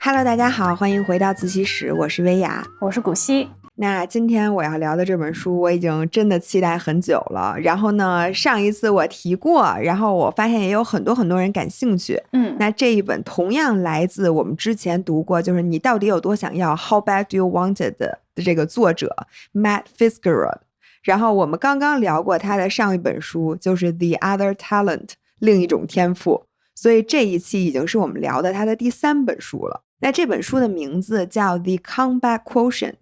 Hello， 大家好，欢迎回到自习室，我是薇娅，我是古希。那今天我要聊的这本书我已经真的期待很久了，然后呢上一次我提过，然后我发现也有很多人感兴趣。那这一本同样来自我们之前读过，就是你到底有多想要 How Bad Do You Want It 的这个作者 Matt Fitzgerald， 然后我们刚刚聊过他的上一本书，就是 The Other Talent 另一种天赋，所以这一期已经是我们聊的他的第3本书了。那这本书的名字叫 The Comeback Quotient，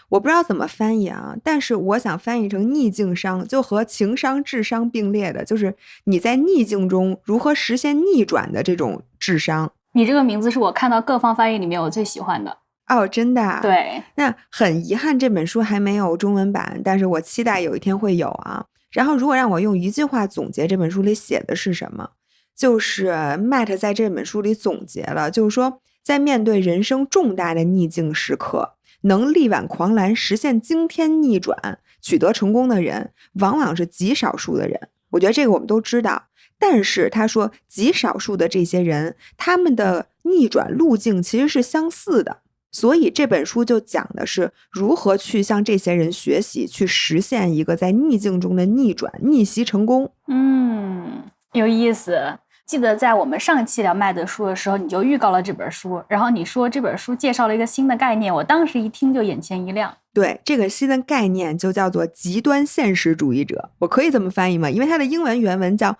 我不知道怎么翻译啊，但是我想翻译成逆境商，就和情商智商并列的，就是你在逆境中如何实现逆转的这种智商。你这个名字是我看到各方翻译里面我最喜欢的。哦，真的啊？对。那很遗憾这本书还没有中文版，但是我期待有一天会有啊。然后如果让我用一句话总结这本书里写的是什么，就是 Matt 在这本书里总结了，就是说在面对人生重大的逆境时刻，能力挽狂澜实现惊天逆转取得成功的人往往是极少数的人，我觉得这个我们都知道，但是他说极少数的这些人他们的逆转路径其实是相似的，所以这本书就讲的是如何去向这些人学习，去实现一个在逆境中的逆转逆袭成功。有意思。记得在我们上期聊麦的书的时候，你就预告了这本书，然后你说这本书介绍了一个新的概念，我当时一听就眼前一亮。对，这个新的概念就叫做极端现实主义者，我可以这么翻译吗？因为它的英文原文叫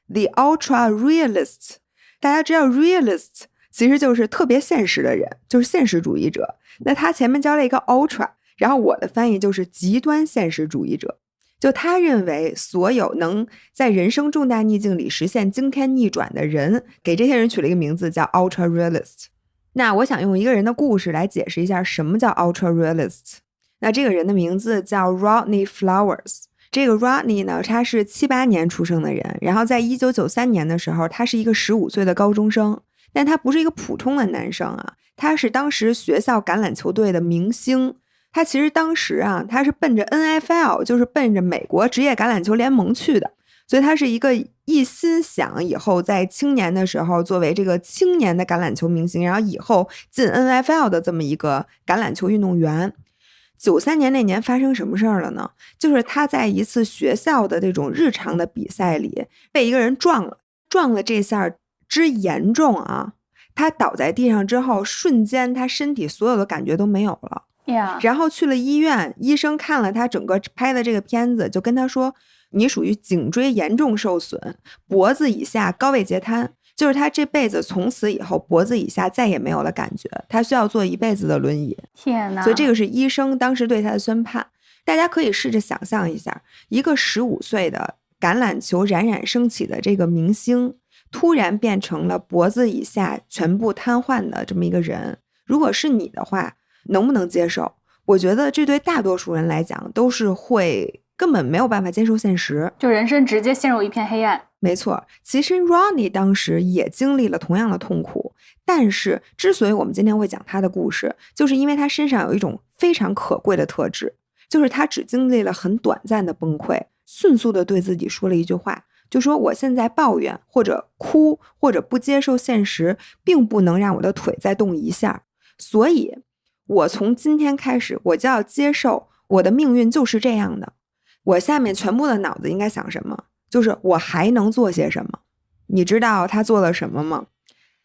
The Ultra Realist， 大家知道 Realist 其实就是特别现实的人，就是现实主义者，那他前面加了一个 Ultra， 然后我的翻译就是极端现实主义者，就他认为所有能在人生重大逆境里实现惊天逆转的人，给这些人取了一个名字叫 Ultra Realist。 那我想用一个人的故事来解释一下什么叫 Ultra Realist。 那这个人的名字叫 Rodney Flowers， 这个 Rodney 呢，他是78年出生的人，然后在1993年的时候他是一个15岁的高中生，但他不是一个普通的男生啊，他是当时学校橄榄球队的明星，他其实当时啊，他是奔着 NFL， 就是奔着美国职业橄榄球联盟去的，所以他是一个一心想以后在青年的时候作为这个青年的橄榄球明星，然后以后进 NFL 的这么一个橄榄球运动员。93年那年发生什么事儿了呢？就是他在一次学校的这种日常的比赛里被一个人撞了这下之严重啊，他倒在地上之后，瞬间他身体所有的感觉都没有了。然后去了医院，医生看了他整个拍的这个片子，就跟他说你属于颈椎严重受损，脖子以下高位截瘫，就是他这辈子从此以后脖子以下再也没有了感觉，他需要坐一辈子的轮椅。天哪！所以这个是医生当时对他的宣判。大家可以试着想象一下，一个15岁的橄榄球冉冉升起的这个明星，突然变成了脖子以下全部瘫痪的这么一个人，如果是你的话能不能接受？我觉得这对大多数人来讲都是会根本没有办法接受现实，就人生直接陷入一片黑暗。没错，其实 Rodney 当时也经历了同样的痛苦，但是之所以我们今天会讲他的故事，就是因为他身上有一种非常可贵的特质，就是他只经历了很短暂的崩溃，迅速的对自己说了一句话，就说我现在抱怨或者哭或者不接受现实，并不能让我的腿再动一下，所以我从今天开始我就要接受我的命运就是这样的。我下面全部的脑子应该想什么，就是我还能做些什么。你知道他做了什么吗？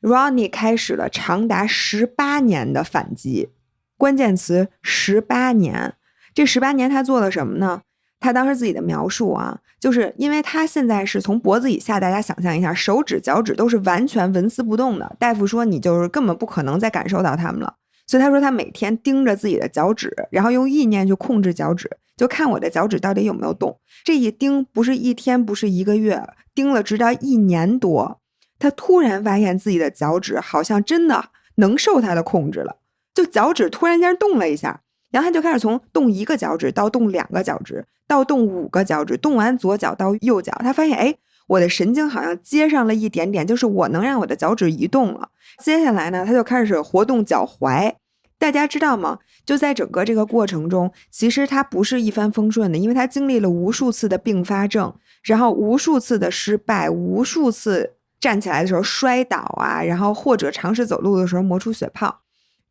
Rodney 开始了长达18年的反击，关键词18年。这18年他做了什么呢？他当时自己的描述啊，就是因为他现在是从脖子以下，大家想象一下，手指脚趾都是完全纹丝不动的，大夫说你就是根本不可能再感受到他们了，所以他说他每天盯着自己的脚趾，然后用意念去控制脚趾，就看我的脚趾到底有没有动。这一盯不是1天，不是1个月，盯了直到1年多，他突然发现自己的脚趾好像真的能受他的控制了，就脚趾突然间动了一下，然后他就开始从动1个脚趾到动2个脚趾到动5个脚趾，动完左脚到右脚，他发现哎，我的神经好像接上了一点点，就是我能让我的脚趾移动了。接下来呢，他就开始活动脚踝。大家知道吗？就在整个这个过程中，其实他不是一帆风顺的，因为他经历了无数次的并发症，然后无数次的失败，无数次站起来的时候摔倒啊，然后或者尝试走路的时候磨出血泡。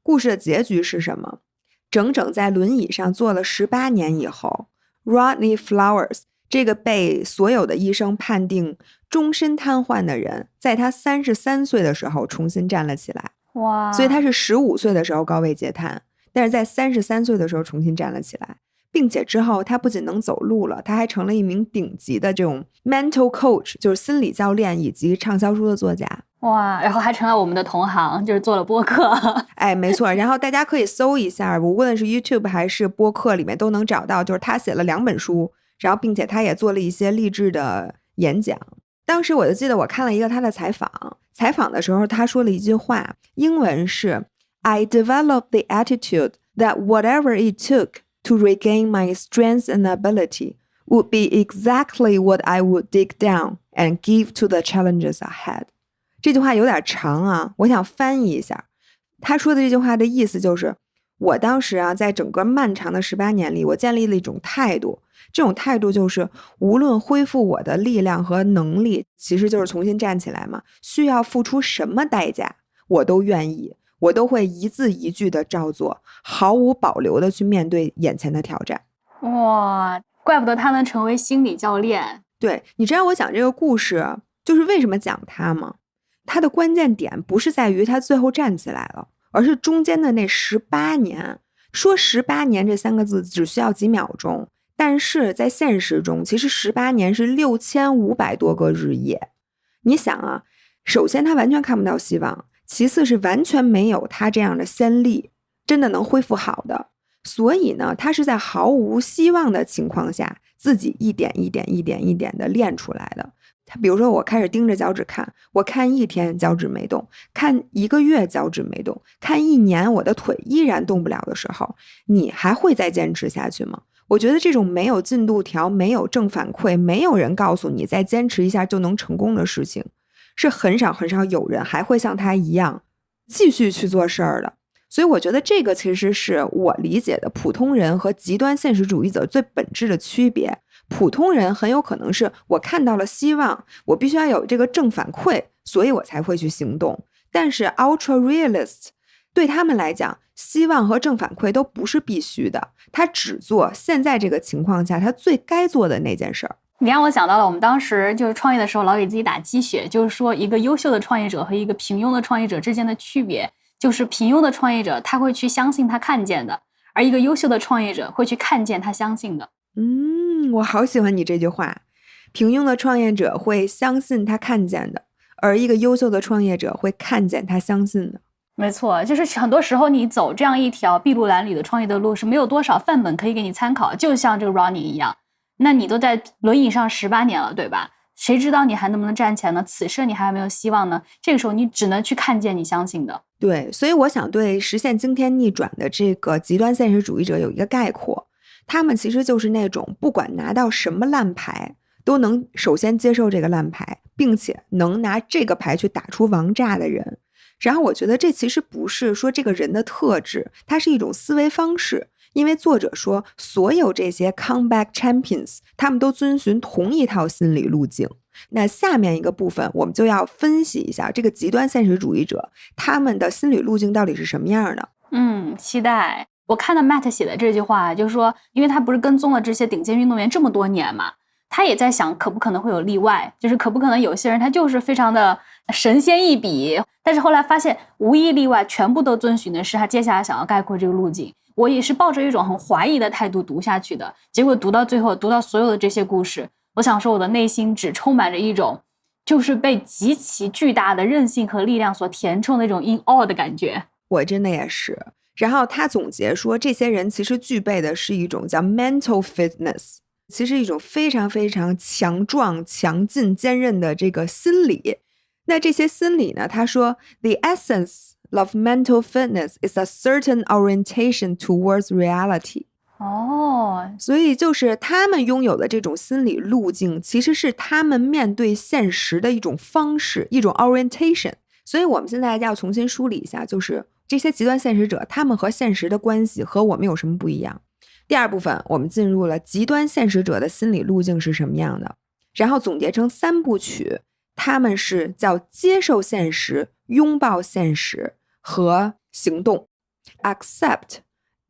故事的结局是什么？整整在轮椅上坐了18年以后， Rodney Flowers 这个被所有的医生判定终身瘫痪的人，在他33岁的时候重新站了起来。哇！所以他是15岁的时候高位截瘫，但是在33岁的时候重新站了起来，并且之后他不仅能走路了，他还成了一名顶级的这种 mental coach， 就是心理教练以及畅销书的作家。哇，然后还成了我们的同行，就是做了播客。哎，没错，然后大家可以搜一下，无论是 YouTube 还是播客里面都能找到，就是他写了2本书，然后并且他也做了一些励志的演讲。当时我就记得我看了一个他的采访的时候他说了一句话，英文是 I developed the attitude that whatever it took to regain my strength and ability would be exactly what I would dig down and give to the challenges ahead。 这句话有点长啊，我想翻译一下。他说的这句话的意思就是，我当时啊，在整个漫长的18年里，我建立了一种态度，这种态度就是无论恢复我的力量和能力，其实就是重新站起来嘛，需要付出什么代价我都愿意，我都会一字一句的照做，毫无保留的去面对眼前的挑战。哇，怪不得他能成为心理教练。对，你知道我讲这个故事就是为什么讲他吗？他的关键点不是在于他最后站起来了，而是中间的那18年。说18年这3个字只需要几秒钟，但是在现实中其实18年是6500多个日夜。你想啊，首先他完全看不到希望，其次是完全没有他这样的先例真的能恢复好的，所以呢，他是在毫无希望的情况下自己一点一点的练出来的。他比如说我开始盯着脚趾看，我看1天脚趾没动，看1个月脚趾没动，看1年我的腿依然动不了的时候，你还会再坚持下去吗？我觉得这种没有进度条，没有正反馈，没有人告诉你再坚持一下就能成功的事情，是很少有人还会像他一样继续去做事儿的。所以我觉得这个其实是我理解的普通人和极端现实主义者最本质的区别。普通人很有可能是我看到了希望，我必须要有这个正反馈，所以我才会去行动。但是 ultra realist 对他们来讲，希望和正反馈都不是必须的，他只做现在这个情况下他最该做的那件事儿。你让我想到了我们当时就是创业的时候老给自己打鸡血，就是说一个优秀的创业者和一个平庸的创业者之间的区别，就是平庸的创业者他会去相信他看见的，而一个优秀的创业者会去看见他相信的。我好喜欢你这句话，平庸的创业者会相信他看见的，而一个优秀的创业者会看见他相信的。没错，就是很多时候你走这样一条筚路蓝缕的创业的路是没有多少范本可以给你参考，就像这个 Rodney 一样，那你都在轮椅上18年了，对吧？谁知道你还能不能站起来呢？此生你还有没有希望呢？这个时候你只能去看见你相信的。对，所以我想对实现惊天逆转的这个极端现实主义者有一个概括，他们其实就是那种不管拿到什么烂牌都能首先接受这个烂牌，并且能拿这个牌去打出王炸的人。然后我觉得这其实不是说这个人的特质，它是一种思维方式。因为作者说所有这些 comeback champions 他们都遵循同一套心理路径。那下面一个部分我们就要分析一下这个极端现实主义者他们的心理路径到底是什么样的。期待。我看到 Matt 写的这句话，就是说因为他不是跟踪了这些顶尖运动员这么多年嘛，他也在想可不可能会有例外，就是可不可能有些人他就是非常的神仙一笔，但是后来发现无一例外全部都遵循的是他接下来想要概括这个路径。我也是抱着一种很怀疑的态度读下去的，结果读到最后，读到所有的这些故事，我想说我的内心只充满着一种就是被极其巨大的韧性和力量所填充的那种 in awe 的感觉。我真的也是。然后他总结说这些人其实具备的是一种叫 mental fitness， 其实一种非常非常强壮强劲坚韧的这个心理。那这些心理呢，他说 The essence of mental fitness is a certain orientation towards reality。所以就是他们拥有的这种心理路径其实是他们面对现实的一种方式，一种 orientation。 所以我们现在要重新梳理一下，就是这些极端现实者他们和现实的关系和我们有什么不一样。第二部分我们进入了极端现实者的心理路径是什么样的，然后总结成3部曲，他们是叫接受现实、拥抱现实和行动。 accept、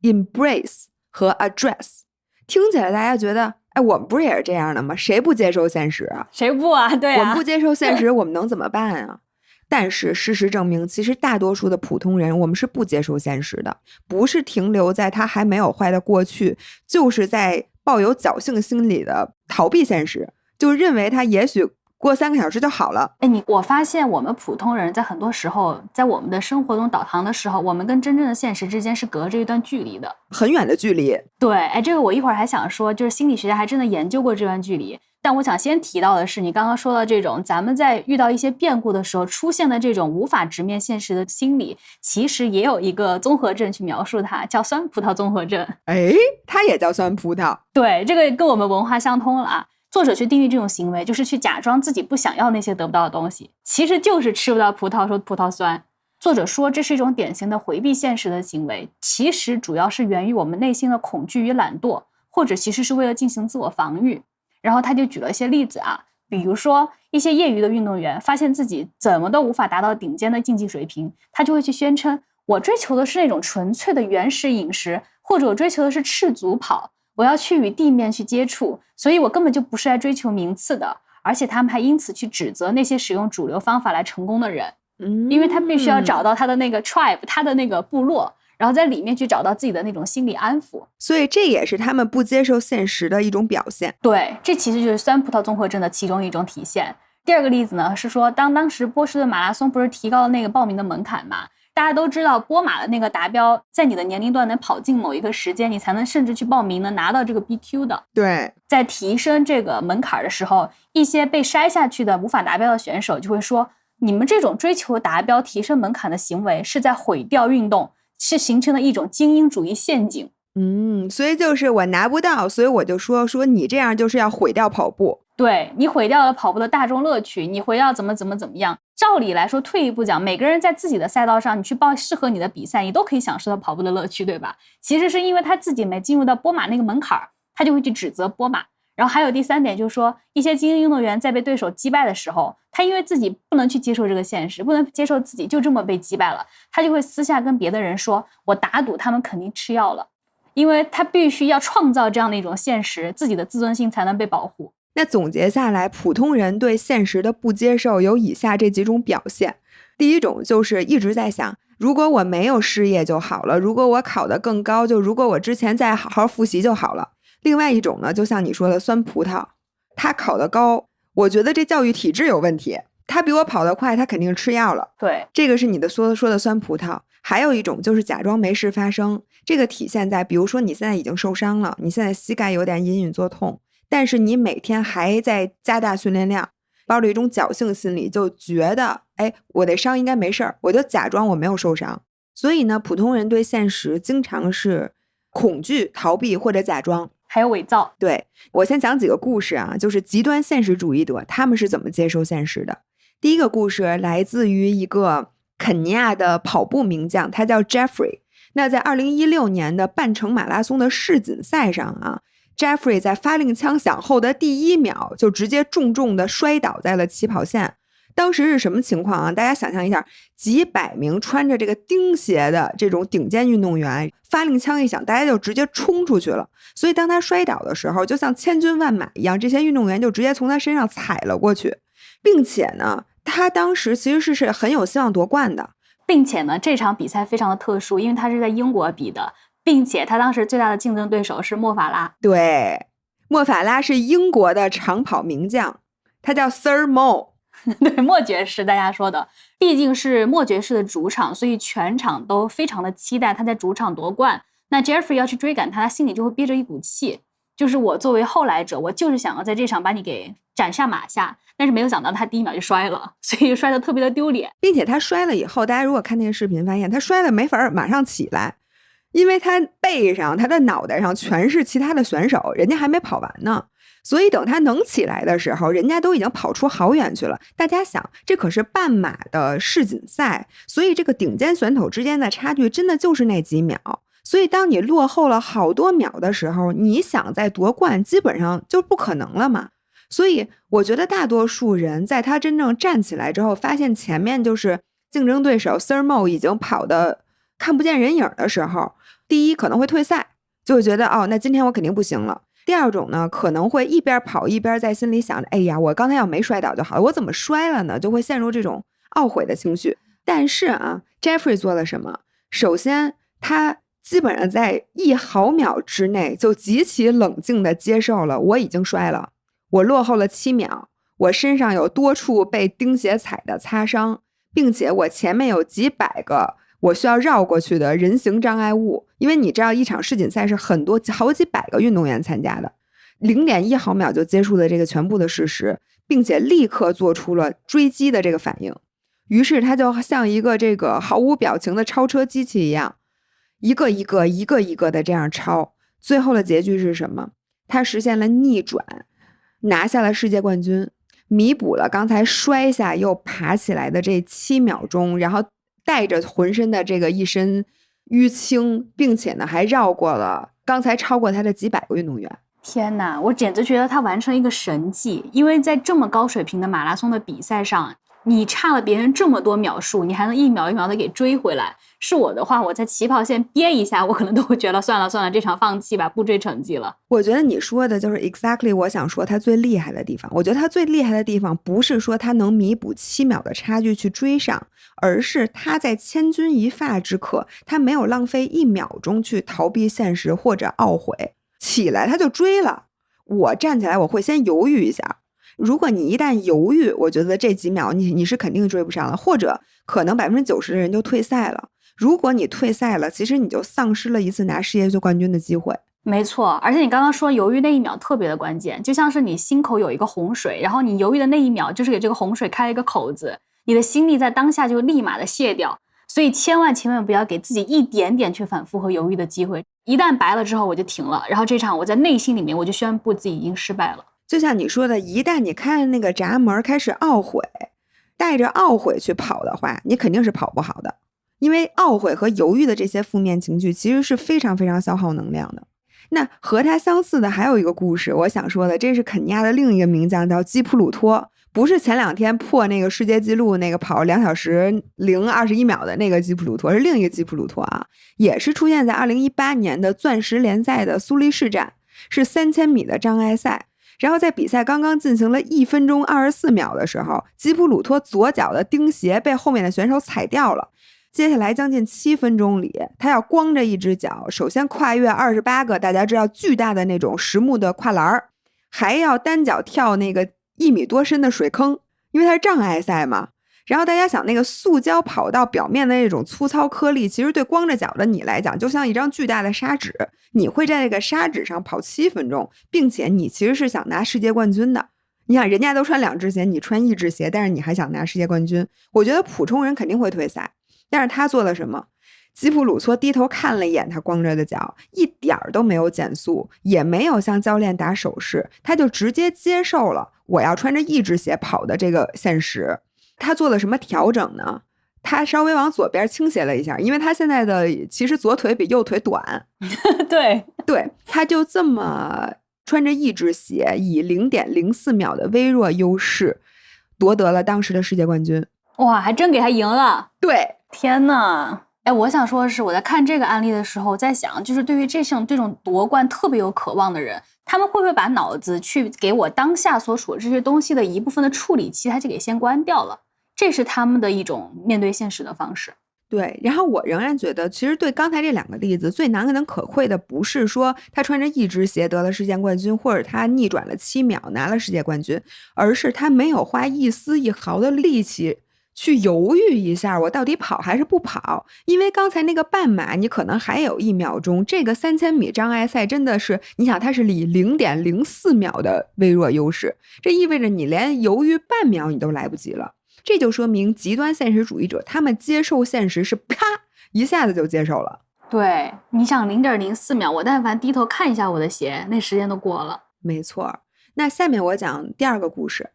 embrace 和 address 听起来大家觉得我们不是也是这样的吗？谁不接受现实啊？谁不啊？对啊，我们不接受现实我们能怎么办啊？但是事实证明，其实大多数的普通人我们是不接受现实的，不是停留在他还没有坏的过去，就是在抱有侥幸心理的逃避现实，就认为他也许过3个小时就好了。我发现我们普通人在很多时候，在我们的生活中导航的时候，我们跟真正的现实之间是隔着一段距离的，很远的距离。对，这个我一会儿还想说，就是心理学家还真的研究过这段距离。但我想先提到的是，你刚刚说到这种咱们在遇到一些变故的时候出现的这种无法直面现实的心理，其实也有一个综合症去描述它，叫酸葡萄综合症。它也叫酸葡萄。对，这个跟我们文化相通了啊。作者去定义这种行为，就是去假装自己不想要那些得不到的东西，其实就是吃不到葡萄说葡萄酸。作者说这是一种典型的回避现实的行为，其实主要是源于我们内心的恐惧与懒惰，或者其实是为了进行自我防御。然后他就举了一些例子啊，比如说一些业余的运动员发现自己怎么都无法达到顶尖的竞技水平，他就会去宣称，我追求的是那种纯粹的原始饮食，或者我追求的是赤足跑，我要去与地面去接触，所以我根本就不是来追求名次的。而且他们还因此去指责那些使用主流方法来成功的人，因为他必须要找到他的那个 tribe， 他的那个部落，然后在里面去找到自己的那种心理安抚，所以这也是他们不接受现实的一种表现。对，这其实就是酸葡萄综合症的其中一种体现。第二个例子呢，是说当时波士顿马拉松不是提高了那个报名的门槛嘛，大家都知道波马的那个达标，在你的年龄段能跑进某一个时间，你才能甚至去报名，能拿到这个 BQ 的。对，在提升这个门槛的时候，一些被筛下去的无法达标的选手就会说，你们这种追求达标提升门槛的行为是在毁掉运动，是形成了一种精英主义陷阱。所以就是我拿不到，所以我就说你这样就是要毁掉跑步。对，你毁掉了跑步的大众乐趣，你毁掉怎么样。照理来说，退一步讲，每个人在自己的赛道上，你去报适合你的比赛，你都可以享受到跑步的乐趣，对吧？其实是因为他自己没进入到波马那个门槛，他就会去指责波马。然后还有第三点，就是说一些精英运动员在被对手击败的时候，他因为自己不能去接受这个现实，不能接受自己就这么被击败了，他就会私下跟别的人说，我打赌他们肯定吃药了，因为他必须要创造这样的一种现实，自己的自尊心才能被保护。那总结下来，普通人对现实的不接受有以下这几种表现。第一种就是一直在想，如果我没有失业就好了，如果我考得更高，就如果我之前再好好复习就好了。另外一种呢，就像你说的酸葡萄，他考得高，我觉得这教育体制有问题，他比我跑得快，他肯定吃药了。对，这个是你的说的酸葡萄。还有一种就是假装没事发生，这个体现在比如说你现在已经受伤了，你现在膝盖有点隐隐作痛，但是你每天还在加大训练量，抱着一种侥幸心理，就觉得我的伤应该没事儿，我就假装我没有受伤。所以呢，普通人对现实经常是恐惧、逃避或者假装，还有伪造。对，我先讲几个故事啊，就是极端现实主义者他们是怎么接受现实的。第一个故事来自于一个肯尼亚的跑步名将，他叫 Jeffrey。 那在2016年的半程马拉松的世锦赛上啊，Jeffrey 在发令枪响后的第1秒就直接重重的摔倒在了起跑线。当时是什么情况啊？大家想象一下，几百名穿着这个钉鞋的这种顶尖运动员，发令枪一响，大家就直接冲出去了。所以当他摔倒的时候，就像千军万马一样，这些运动员就直接从他身上踩了过去，并且呢，他当时其实是很有希望夺冠的。并且呢，这场比赛非常的特殊，因为他是在英国比的，并且他当时最大的竞争对手是莫法拉。对，莫法拉是英国的长跑名将，他叫 Sir Mo。 对，莫爵士，大家说的，毕竟是莫爵士的主场，所以全场都非常的期待他在主场夺冠。那 Jeffrey 要去追赶他心里就会憋着一股气，就是我作为后来者，我就是想要在这场把你给斩下马下，但是没有想到他第1秒就摔了，所以摔得特别的丢脸。并且他摔了以后，大家如果看那个视频发现他摔了没法马上起来，因为他背上他的脑袋上全是其他的选手，人家还没跑完呢，所以等他能起来的时候，人家都已经跑出好远去了。大家想，这可是半马的世锦赛，所以这个顶尖选手之间的差距真的就是那几秒，所以当你落后了好多秒的时候，你想再夺冠基本上就不可能了嘛。所以我觉得大多数人在他真正站起来之后，发现前面就是竞争对手 Sir Mo 已经跑得看不见人影的时候，第一可能会退赛，就会觉得那今天我肯定不行了。第二种呢，可能会一边跑一边在心里想着，哎呀，我刚才要没摔倒就好了，我怎么摔了呢？就会陷入这种懊悔的情绪。但是Jeffrey 做了什么？首先，他基本上在1毫秒之内就极其冷静地接受了我已经摔了，我落后了7秒，我身上有多处被钉鞋踩的擦伤，并且我前面有几百个我需要绕过去的人行障碍物。因为你知道一场世锦赛是好几百个运动员参加的， 0.1毫秒就接触了这个全部的事实，并且立刻做出了追击的这个反应。于是他就像一个这个毫无表情的超车机器一样，一个一个的这样超。最后的结局是什么？他实现了逆转，拿下了世界冠军，弥补了刚才摔下又爬起来的这7秒钟，然后带着浑身的这个一身淤青，并且呢还绕过了刚才超过他的几百个运动员。天哪，我简直觉得他完成一个神迹。因为在这么高水平的马拉松的比赛上，你差了别人这么多秒数，你还能一秒一秒的给追回来。是我的话，我在起跑线憋一下，我可能都会觉得算了，这场放弃吧，不追成绩了。我觉得你说的就是 exactly 我想说他最厉害的地方。我觉得他最厉害的地方不是说他能弥补7秒的差距去追上，而是他在千钧一发之刻，他没有浪费1秒钟去逃避现实或者懊悔，起来他就追了。我站起来我会先犹豫一下，如果你一旦犹豫，我觉得这几秒你是肯定追不上了，或者可能90%的人就退赛了。如果你退赛了，其实你就丧失了一次拿世界冠军的机会。没错，而且你刚刚说犹豫那1秒特别的关键，就像是你心口有一个洪水，然后你犹豫的那1秒就是给这个洪水开了一个口子，你的心力在当下就立马的卸掉。所以千万不要给自己一点点去反复和犹豫的机会，一旦白了之后我就停了，然后这场我在内心里面我就宣布自己已经失败了。就像你说的，一旦你看见那个闸门开始懊悔，带着懊悔去跑的话，你肯定是跑不好的。因为懊悔和犹豫的这些负面情绪其实是非常非常消耗能量的。那和他相似的还有一个故事，我想说的，这是肯尼亚的另一个名将叫基普鲁托，不是前2天破那个世界纪录那个跑2小时0 21秒的那个基普鲁托，是另一个基普鲁托也是出现在2018年的钻石联赛的苏黎世站，是3000米的障碍赛。然后在比赛刚刚进行了1分钟24秒的时候，基普鲁托左脚的钉鞋被后面的选手踩掉了。接下来将近7分钟里，他要光着一只脚，首先跨越28个大家知道巨大的那种实木的跨栏，还要单脚跳那个1米多深的水坑，因为它是障碍赛嘛。然后大家想，那个塑胶跑道表面的那种粗糙颗粒，其实对光着脚的你来讲就像一张巨大的砂纸，你会在这个砂纸上跑7分钟，并且你其实是想拿世界冠军的。你想人家都穿2只鞋，你穿1只鞋，但是你还想拿世界冠军，我觉得普通人肯定会退赛。但是他做了什么？基普鲁托低头看了一眼他光着的脚，一点都没有减速，也没有向教练打手势，他就直接接受了我要穿着1只鞋跑的这个现实。他做了什么调整呢？他稍微往左边倾斜了一下，因为他现在的其实左腿比右腿短。对，他就这么穿着1只鞋，以 0.04 秒的微弱优势夺得了当时的世界冠军。哇，还真给他赢了。对，天哪。我想说的是，我在看这个案例的时候在想，就是对于这种夺冠特别有渴望的人，他们会不会把脑子去给我当下所处的这些东西的一部分的处理器，他就给先关掉了，这是他们的一种面对现实的方式。对，然后我仍然觉得，其实对刚才这2个例子最难能可贵的，不是说他穿着1只鞋得了世界冠军，或者他逆转了7秒拿了世界冠军，而是他没有花一丝一毫的力气去犹豫一下我到底跑还是不跑。因为刚才那个半马你可能还有1秒钟，这个3000米障碍赛真的是，你想它是以 0.04 秒的微弱优势，这意味着你连犹豫半秒你都来不及了。这就说明极端现实主义者他们接受现实是啪一下子就接受了。对，你想 0.04 秒，我但凡低头看一下我的鞋，那时间都过了。没错。那下面我讲第2个故事。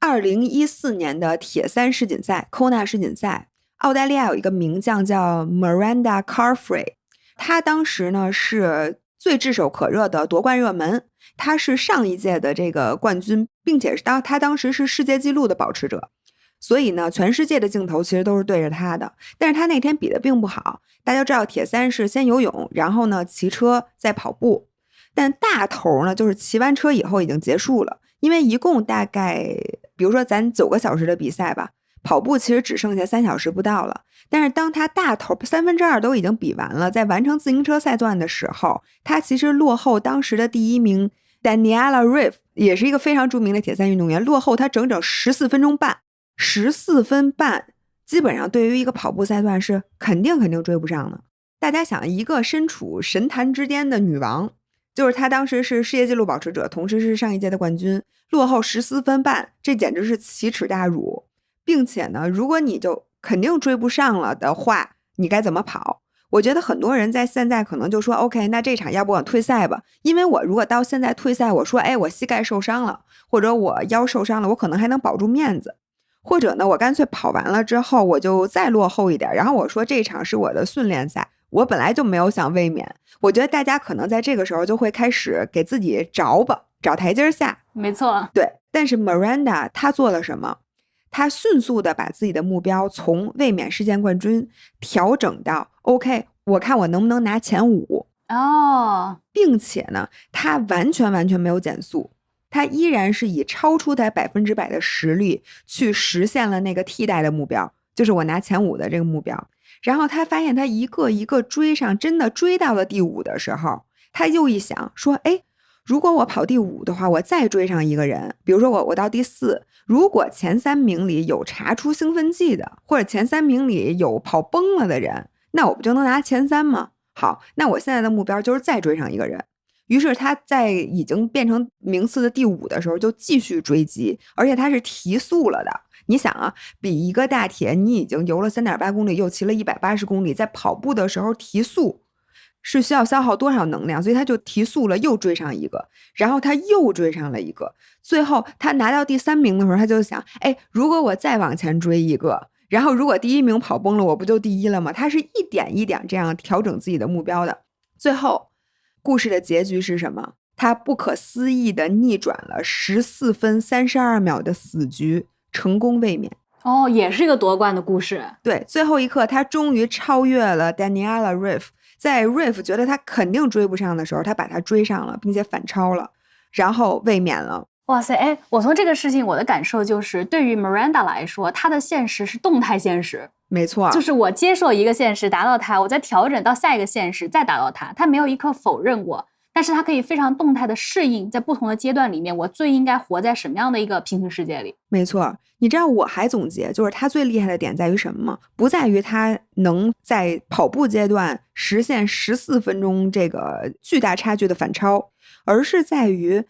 2014年的铁三世锦赛 Kona 世锦赛，澳大利亚有一个名将叫 Miranda Carfrae， 他当时呢是最炙手可热的夺冠热门，他是上一届的这个冠军，并且是他当时是世界纪录的保持者，所以呢，全世界的镜头其实都是对着他的。但是他那天比的并不好，大家知道铁三是先游泳，然后呢骑车再跑步，但大头呢就是骑完车以后已经结束了，因为一共大概比如说咱9个小时的比赛吧，跑步其实只剩下3小时不到了。但是当他大头2/3都已经比完了，在完成自行车赛段的时候，他其实落后当时的第1名 Daniela Ryf， 也是一个非常著名的铁三运动员，落后他整整14分钟半，14分半基本上对于一个跑步赛段是肯定追不上的。大家想，一个身处神坛之巅的女王，就是她当时是世界纪录保持者，同时是上一届的冠军，落后14分半，这简直是奇耻大辱。并且呢，如果你就肯定追不上了的话，你该怎么跑？我觉得很多人在现在可能就说 OK， 那这场要不我退赛吧，因为我如果到现在退赛，我说我膝盖受伤了，或者我腰受伤了，我可能还能保住面子，或者呢我干脆跑完了之后我就再落后一点，然后我说这场是我的训练赛，我本来就没有想卫冕。我觉得大家可能在这个时候就会开始给自己找台阶下。没错，对。但是 Miranda 她做了什么？他迅速的把自己的目标从卫冕世界冠军调整到 OK， 我看我能不能拿前5哦，并且呢，他完全没有减速，他依然是以超出他100%的实力去实现了那个替代的目标，就是我拿前5的这个目标。然后他发现他一个一个追上，真的追到了第5的时候，他又一想说，如果我跑第5的话，我再追上一个人，比如说我到第4，如果前3名里有查出兴奋剂的，或者前3名里有跑崩了的人，那我不就能拿前3吗？好，那我现在的目标就是再追上一个人。于是他在已经变成名次的第5的时候就继续追击，而且他是提速了的。你想啊，比一个大铁你已经游了 3.8 公里，又骑了180公里，在跑步的时候提速是需要消耗多少能量，所以他就提速了，又追上一个，然后他又追上了一个，最后他拿到第3名的时候，他就想，如果我再往前追一个，然后如果第1名跑崩了，我不就第1了吗？他是一点一点这样调整自己的目标的。最后故事的结局是什么？他不可思议的逆转了14分32秒的死局，成功卫冕。哦，也是一个夺冠的故事。对，最后一刻他终于超越了 Daniela Ryf， 在 Ryf 觉得他肯定追不上的时候，他把他追上了，并且反超了，然后卫冕了。哇塞，我从这个事情我的感受就是，对于 Miranda 来说，她的现实是动态现实。没错，就是我接受一个现实达到它，我再调整到下一个现实再达到它，他没有一刻否认过，但是他可以非常动态的适应在不同的阶段里面，我最应该活在什么样的一个平行世界里。没错，你知道我还总结，就是他最厉害的点在于什么吗？不在于他能在跑步阶段实现14分钟这个巨大差距的反超，而是在于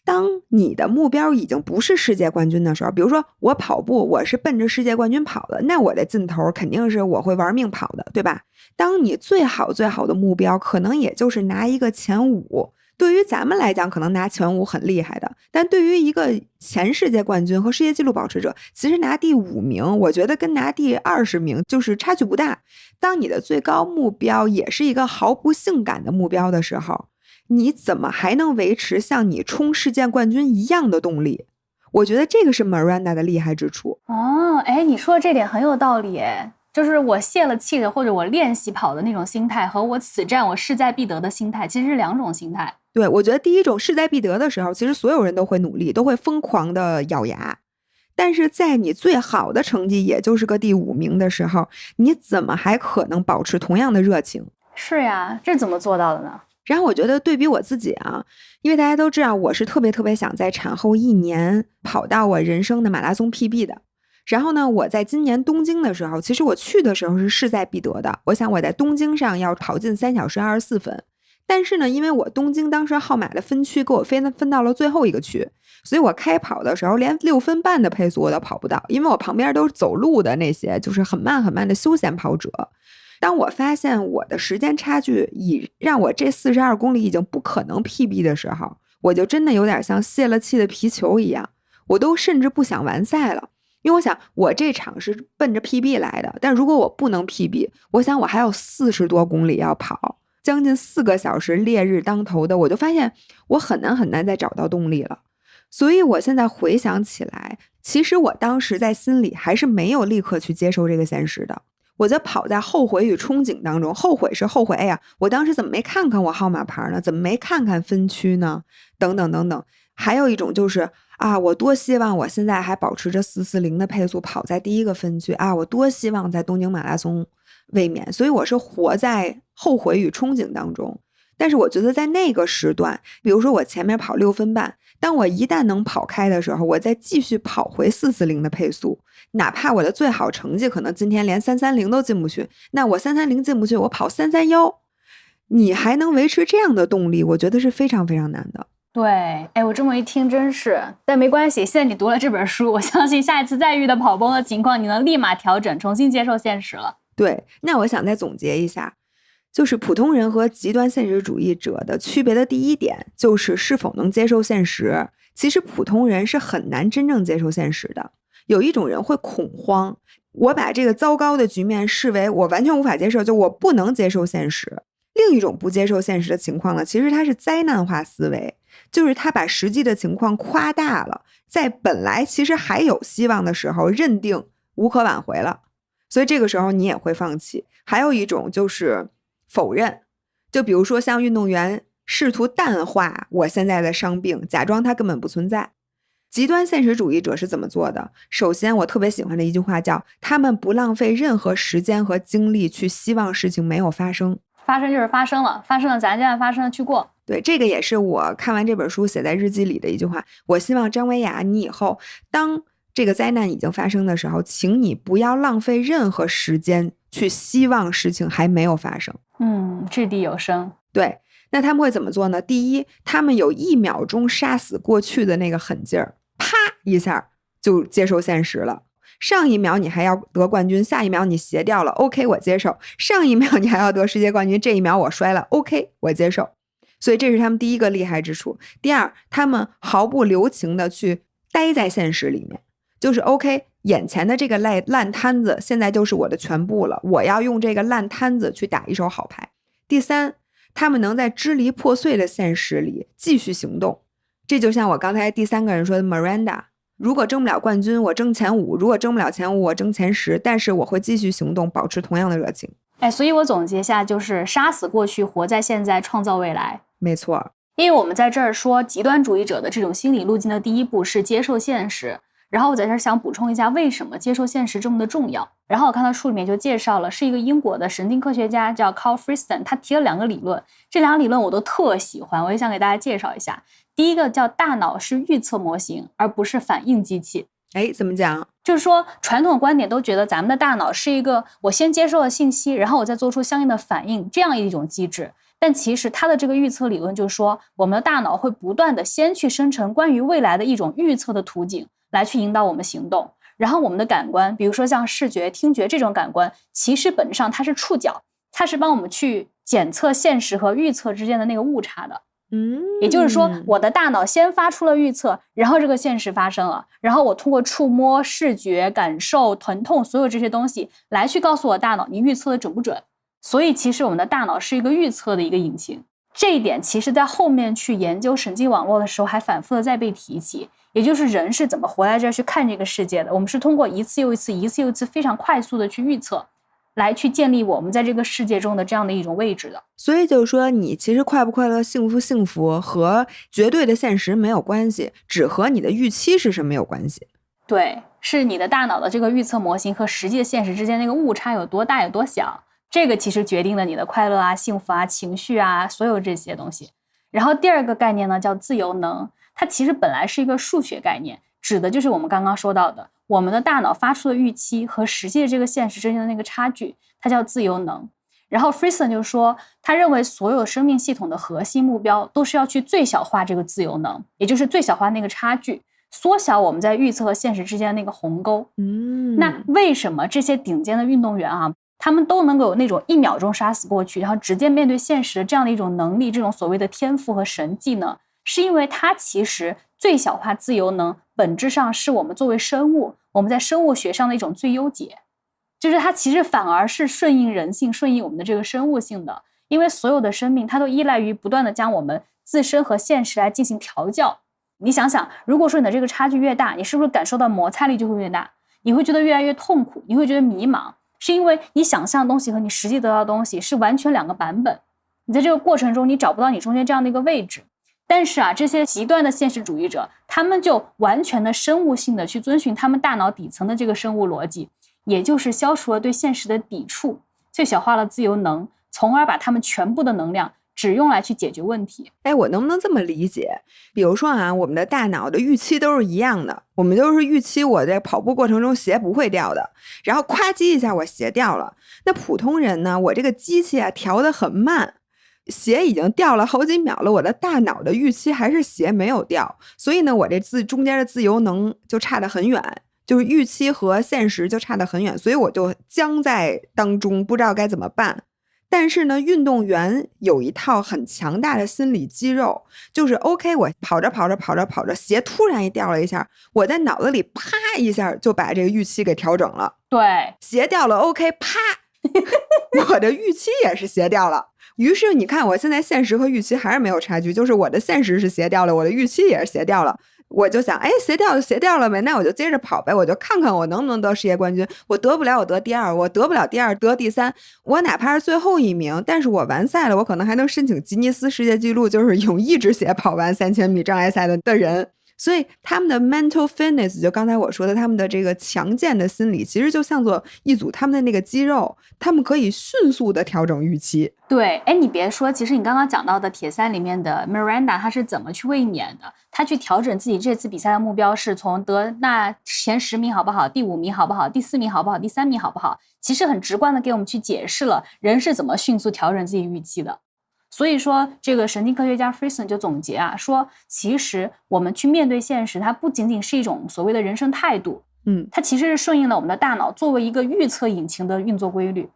当你的目标已经不是世界冠军的时候，比如说我跑步我是奔着世界冠军跑的，那我的劲头肯定是我会玩命跑的，对吧？当你最好的目标可能也就是拿一个前5，对于咱们来讲可能拿前5很厉害的，但对于一个前世界冠军和世界纪录保持者，其实拿第5名我觉得跟拿第20名就是差距不大。当你的最高目标也是一个毫不性感的目标的时候，你怎么还能维持像你冲世界冠军一样的动力？我觉得这个是 Miranda 的厉害之处。哦，你说的这点很有道理，就是我泄了气的或者我练习跑的那种心态和我此战我势在必得的心态其实是2种心态。对，我觉得第一种势在必得的时候，其实所有人都会努力，都会疯狂的咬牙，但是在你最好的成绩也就是个第5名的时候，你怎么还可能保持同样的热情？是呀，这怎么做到的呢？然后我觉得对比我自己啊，因为大家都知道我是特别想在产后1年跑到我人生的马拉松 PB 的。然后呢，我在今年东京的时候，其实我去的时候是势在必得的，我想我在东京上要跑进3小时24分。但是呢，因为我东京当时号码的分区给我分到了最后一个区，所以我开跑的时候连6分半的配速我都跑不到，因为我旁边都是走路的那些就是很慢的休闲跑者。当我发现我的时间差距已让我这42公里已经不可能 PB 的时候，我就真的有点像泄了气的皮球一样，我都甚至不想完赛了。因为我想我这场是奔着 PB 来的，但如果我不能 PB， 我想我还有40多公里要跑，将近4个小时烈日当头的，我就发现我很难再找到动力了。所以我现在回想起来，其实我当时在心里还是没有立刻去接受这个现实的。我在跑在后悔与憧憬当中，后悔是后悔，哎呀，我当时怎么没看看我号码牌呢？怎么没看看分区呢？等等等等。还有一种就是啊，我多希望我现在还保持着440的配速跑在第一个分区啊，我多希望在东京马拉松卫冕。所以我是活在后悔与憧憬当中。但是我觉得在那个时段，比如说我前面跑6分半，当我一旦能跑开的时候，我再继续跑回440的配速，哪怕我的最好成绩可能今天连330都进不去，那我330进不去，我跑331，你还能维持这样的动力，我觉得是非常非常难的。对，哎，我这么一听真是，但没关系，现在你读了这本书，我相信下一次再遇到跑崩的情况，你能立马调整，重新接受现实了。对，那我想再总结一下，就是普通人和极端现实主义者的区别的第一点就是是否能接受现实。其实普通人是很难真正接受现实的，有一种人会恐慌，我把这个糟糕的局面视为我完全无法接受，就我不能接受现实。另一种不接受现实的情况呢，其实它是灾难化思维，就是他把实际的情况夸大了，在本来其实还有希望的时候认定无可挽回了，所以这个时候你也会放弃。还有一种就是否认，就比如说像运动员试图淡化我现在的伤病，假装它根本不存在。极端现实主义者是怎么做的？首先我特别喜欢的一句话叫他们不浪费任何时间和精力去希望事情没有发生，发生就是发生了，发生了咱就按发生了去过。对，这个也是我看完这本书写在日记里的一句话。我希望张维雅，你以后当这个灾难已经发生的时候，请你不要浪费任何时间去希望事情还没有发生。掷地有声。对，那他们会怎么做呢？第一，他们有1秒钟杀死过去的那个狠劲儿，啪一下就接受现实了。上一秒你还要得冠军，下一秒你斜掉了 OK 我接受，上一秒你还要得世界冠军，这一秒我摔了 OK 我接受。所以这是他们第一个厉害之处。第二，他们毫不留情的去待在现实里面，就是 OK 眼前的这个烂摊子现在就是我的全部了，我要用这个烂摊子去打一手好牌。第三，他们能在支离破碎的现实里继续行动。这就像我刚才第3个人说的 Miranda， 如果争不了冠军我争前5，如果争不了前5我争前10，但是我会继续行动，保持同样的热情。所以我总结一下，就是杀死过去，活在现在，创造未来。没错，因为我们在这儿说极端主义者的这种心理路径的第一步是接受现实，然后我在这儿想补充一下为什么接受现实这么的重要。然后我看到书里面就介绍了，是一个英国的神经科学家叫 Carl Friston， 他提了2个理论，这2个理论我都特喜欢，我也想给大家介绍一下。第一个叫大脑是预测模型而不是反应机器。怎么讲？就是说传统观点都觉得咱们的大脑是一个我先接受了信息，然后我再做出相应的反应，这样一种机制。但其实它的这个预测理论就是说，我们的大脑会不断的先去生成关于未来的一种预测的图景，来去引导我们行动。然后我们的感官，比如说像视觉、听觉这种感官，其实本质上它是触角，它是帮我们去检测现实和预测之间的那个误差的。也就是说，我的大脑先发出了预测，然后这个现实发生了，然后我通过触摸、视觉、感受、疼痛，所有这些东西来去告诉我大脑你预测的准不准。所以其实我们的大脑是一个预测的一个引擎，这一点其实在后面去研究神经网络的时候还反复的在被提起，也就是人是怎么活在这儿去看这个世界的。我们是通过一次又一次、一次又一次非常快速的去预测，来去建立我们在这个世界中的这样的一种位置的。所以就是说，你其实快不快乐、幸不幸福和绝对的现实没有关系，只和你的预期是什么有关系。对，是你的大脑的这个预测模型和实际的现实之间那个误差有多大有多小，这个其实决定了你的快乐啊、幸福啊、情绪啊，所有这些东西。然后第二个概念呢叫自由能，它其实本来是一个数学概念，指的就是我们刚刚说到的我们的大脑发出的预期和实际的这个现实之间的那个差距，它叫自由能。然后 Friston 就说，他认为所有生命系统的核心目标都是要去最小化这个自由能，也就是最小化那个差距，缩小我们在预测和现实之间的那个鸿沟。那为什么这些顶尖的运动员啊，他们都能够有那种1秒钟杀死过去，然后直接面对现实的这样的一种能力，这种所谓的天赋和神迹呢？是因为它其实最小化自由能本质上是我们作为生物，我们在生物学上的一种最优解，就是它其实反而是顺应人性、顺应我们的这个生物性的。因为所有的生命它都依赖于不断的将我们自身和现实来进行调教。你想想，如果说你的这个差距越大，你是不是感受到摩擦力就会越大，你会觉得越来越痛苦，你会觉得迷茫，是因为你想象的东西和你实际得到的东西是完全两个版本，你在这个过程中你找不到你中间这样的一个位置。但是啊，这些极端的现实主义者，他们就完全的生物性的去遵循他们大脑底层的这个生物逻辑，也就是消除了对现实的抵触，最小化了自由能，从而把他们全部的能量只用来去解决问题。我能不能这么理解？比如说啊，我们的大脑的预期都是一样的，我们都是预期我在跑步过程中鞋不会掉的，然后夸叽一下我鞋掉了。那普通人呢，我这个机器啊调得很慢，鞋已经掉了好几秒了，我的大脑的预期还是鞋没有掉，所以呢，我这中间的自由能就差得很远，就是预期和现实就差得很远，所以我就僵在当中，不知道该怎么办。但是呢，运动员有一套很强大的心理肌肉，就是 OK， 我跑着，鞋突然一掉了一下，我在脑子里啪一下就把这个预期给调整了。对，鞋掉了 OK， 啪，我的预期也是鞋掉了。于是你看，我现在现实和预期还是没有差距，就是我的现实是鞋掉了，我的预期也是鞋掉了。我就想，鞋掉就鞋掉了呗，那我就接着跑呗，我就看看我能不能得世界冠军。我得不了，我得第二；我得不了第二，得第三。我哪怕是最后一名，但是我完赛了，我可能还能申请吉尼斯世界纪录，就是用一只鞋跑完3000米障碍赛的人。所以他们的 mental fitness， 就刚才我说的，他们的这个强健的心理，其实就像做一组他们的那个肌肉，他们可以迅速的调整预期。对，你别说，其实你刚刚讲到的铁三里面的 Miranda， 她是怎么去卫冕的？她去调整自己这次比赛的目标是从得那前10名好不好，第5名好不好，第4名好不好，第3名好不好？其实很直观的给我们去解释了人是怎么迅速调整自己预期的。所以说，这个神经科学家 Friesen 就总结啊，说其实我们去面对现实，它不仅仅是一种所谓的人生态度，它其实是顺应了我们的大脑作为一个预测引擎的运作规律。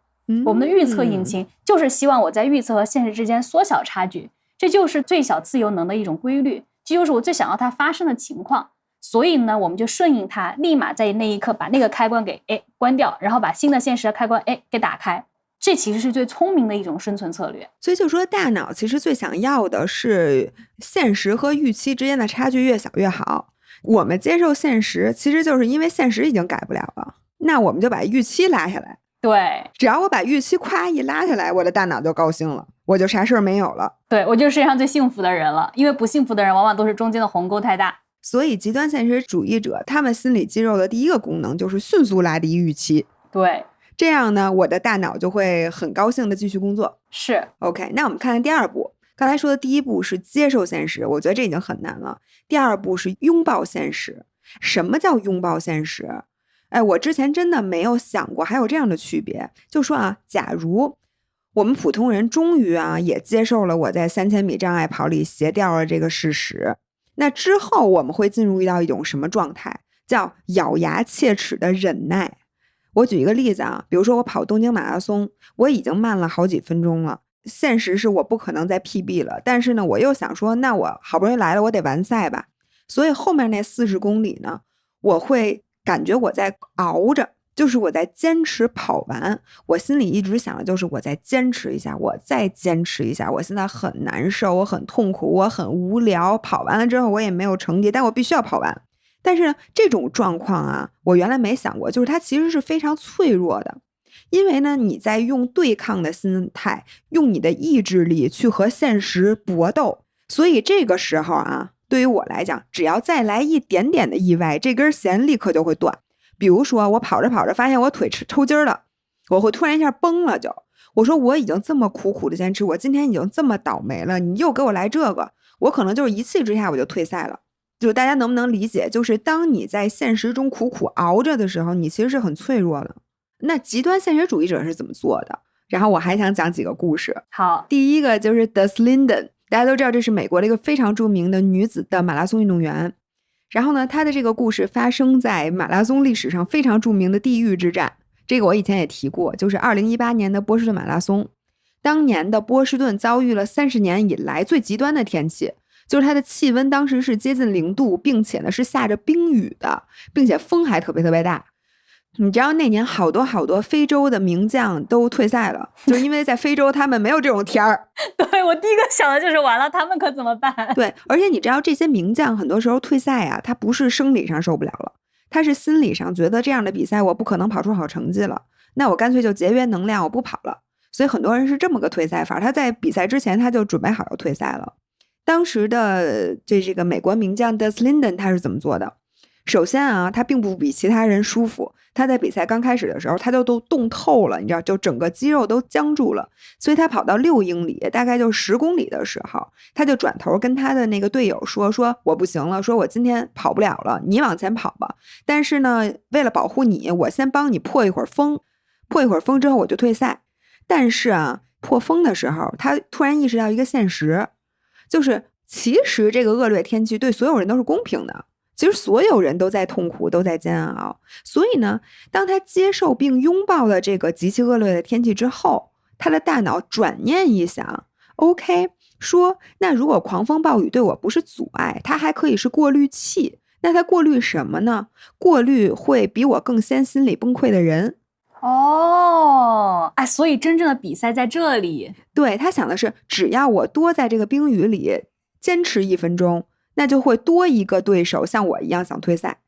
我们的预测引擎就是希望我在预测和现实之间缩小差距，这就是最小自由能的一种规律，这就是我最想要它发生的情况。所以呢，我们就顺应它，立马在那一刻把那个开关给关掉，然后把新的现实的开关给打开。这其实是最聪明的一种生存策略。所以就说大脑其实最想要的是现实和预期之间的差距越小越好。我们接受现实，其实就是因为现实已经改不了了，那我们就把预期拉下来。对，只要我把预期夸一拉下来，我的大脑就高兴了，我就啥事儿没有了。对，我就是世界上最幸福的人了，因为不幸福的人往往都是中间的鸿沟太大。所以极端现实主义者他们心理肌肉的第一个功能就是迅速拉低预期。对，这样呢，我的大脑就会很高兴的继续工作。是 OK， 那我们看看第二步。刚才说的第一步是接受现实，我觉得这已经很难了。第二步是拥抱现实。什么叫拥抱现实？我之前真的没有想过还有这样的区别。就说啊，假如我们普通人终于啊也接受了我在3000米障碍跑里鞋掉了这个事实，那之后我们会进入到一种什么状态？叫咬牙切齿的忍耐。我举一个例子啊，比如说我跑东京马拉松，我已经慢了好几分钟了，现实是我不可能再 PB 了，但是呢，我又想说，那我好不容易来了，我得完赛吧。所以后面那40公里呢，我会感觉我在熬着，就是我在坚持跑完。我心里一直想的就是我再坚持一下，我再坚持一下。我现在很难受，我很痛苦，我很无聊。跑完了之后我也没有成绩，但我必须要跑完。但是呢，这种状况啊，我原来没想过，就是它其实是非常脆弱的。因为呢，你在用对抗的心态，用你的意志力去和现实搏斗。所以这个时候啊，对于我来讲，只要再来一点点的意外，这根弦立刻就会断。比如说我跑着跑着发现我腿抽筋了，我会突然一下崩了就。我说我已经这么苦的坚持，我今天已经这么倒霉了，你又给我来这个，我可能就是一气之下我就退赛了。就大家能不能理解，就是当你在现实中苦熬着的时候，你其实是很脆弱的。那极端现实主义者是怎么做的？然后我还想讲几个故事。好，第一个就是 Des Linden， 大家都知道这是美国的一个非常著名的女子的马拉松运动员。然后呢，她的这个故事发生在马拉松历史上非常著名的地狱之战。这个我以前也提过，就是2018年的波士顿马拉松。当年的波士顿遭遇了30年以来最极端的天气，就是它的气温当时是接近0度，并且呢是下着冰雨的，并且风还特别大。你知道那年好多好多非洲的名将都退赛了，就是因为在非洲他们没有这种天儿。对，我第一个想的就是完了，他们可怎么办？对，而且你知道这些名将很多时候退赛啊，他不是生理上受不了了，他是心理上觉得这样的比赛我不可能跑出好成绩了，那我干脆就节约能量，我不跑了。所以很多人是这么个退赛法，他在比赛之前他就准备好要退赛了。当时的这个美国名将 Des Linden 他是怎么做的？首先啊，他并不比其他人舒服。他在比赛刚开始的时候，他就都冻透了，你知道，就整个肌肉都僵住了。所以他跑到6英里，大概就10公里的时候，他就转头跟他的那个队友说我不行了，说我今天跑不了了，你往前跑吧。但是呢，为了保护你，我先帮你破一会儿风，破一会儿风之后我就退赛。但是啊，破风的时候，他突然意识到一个现实，就是其实这个恶劣天气对所有人都是公平的。其实所有人都在痛苦，都在煎熬。所以呢，当他接受并拥抱了这个极其恶劣的天气之后，他的大脑转念一想 ，OK， 说那如果狂风暴雨对我不是阻碍，它还可以是过滤器。那它过滤什么呢？过滤会比我更先心理崩溃的人。哦，哎，所以真正的比赛在这里。对，他想的是，只要我多在这个冰雨里坚持1分钟，那就会多一个对手像我一样想退赛。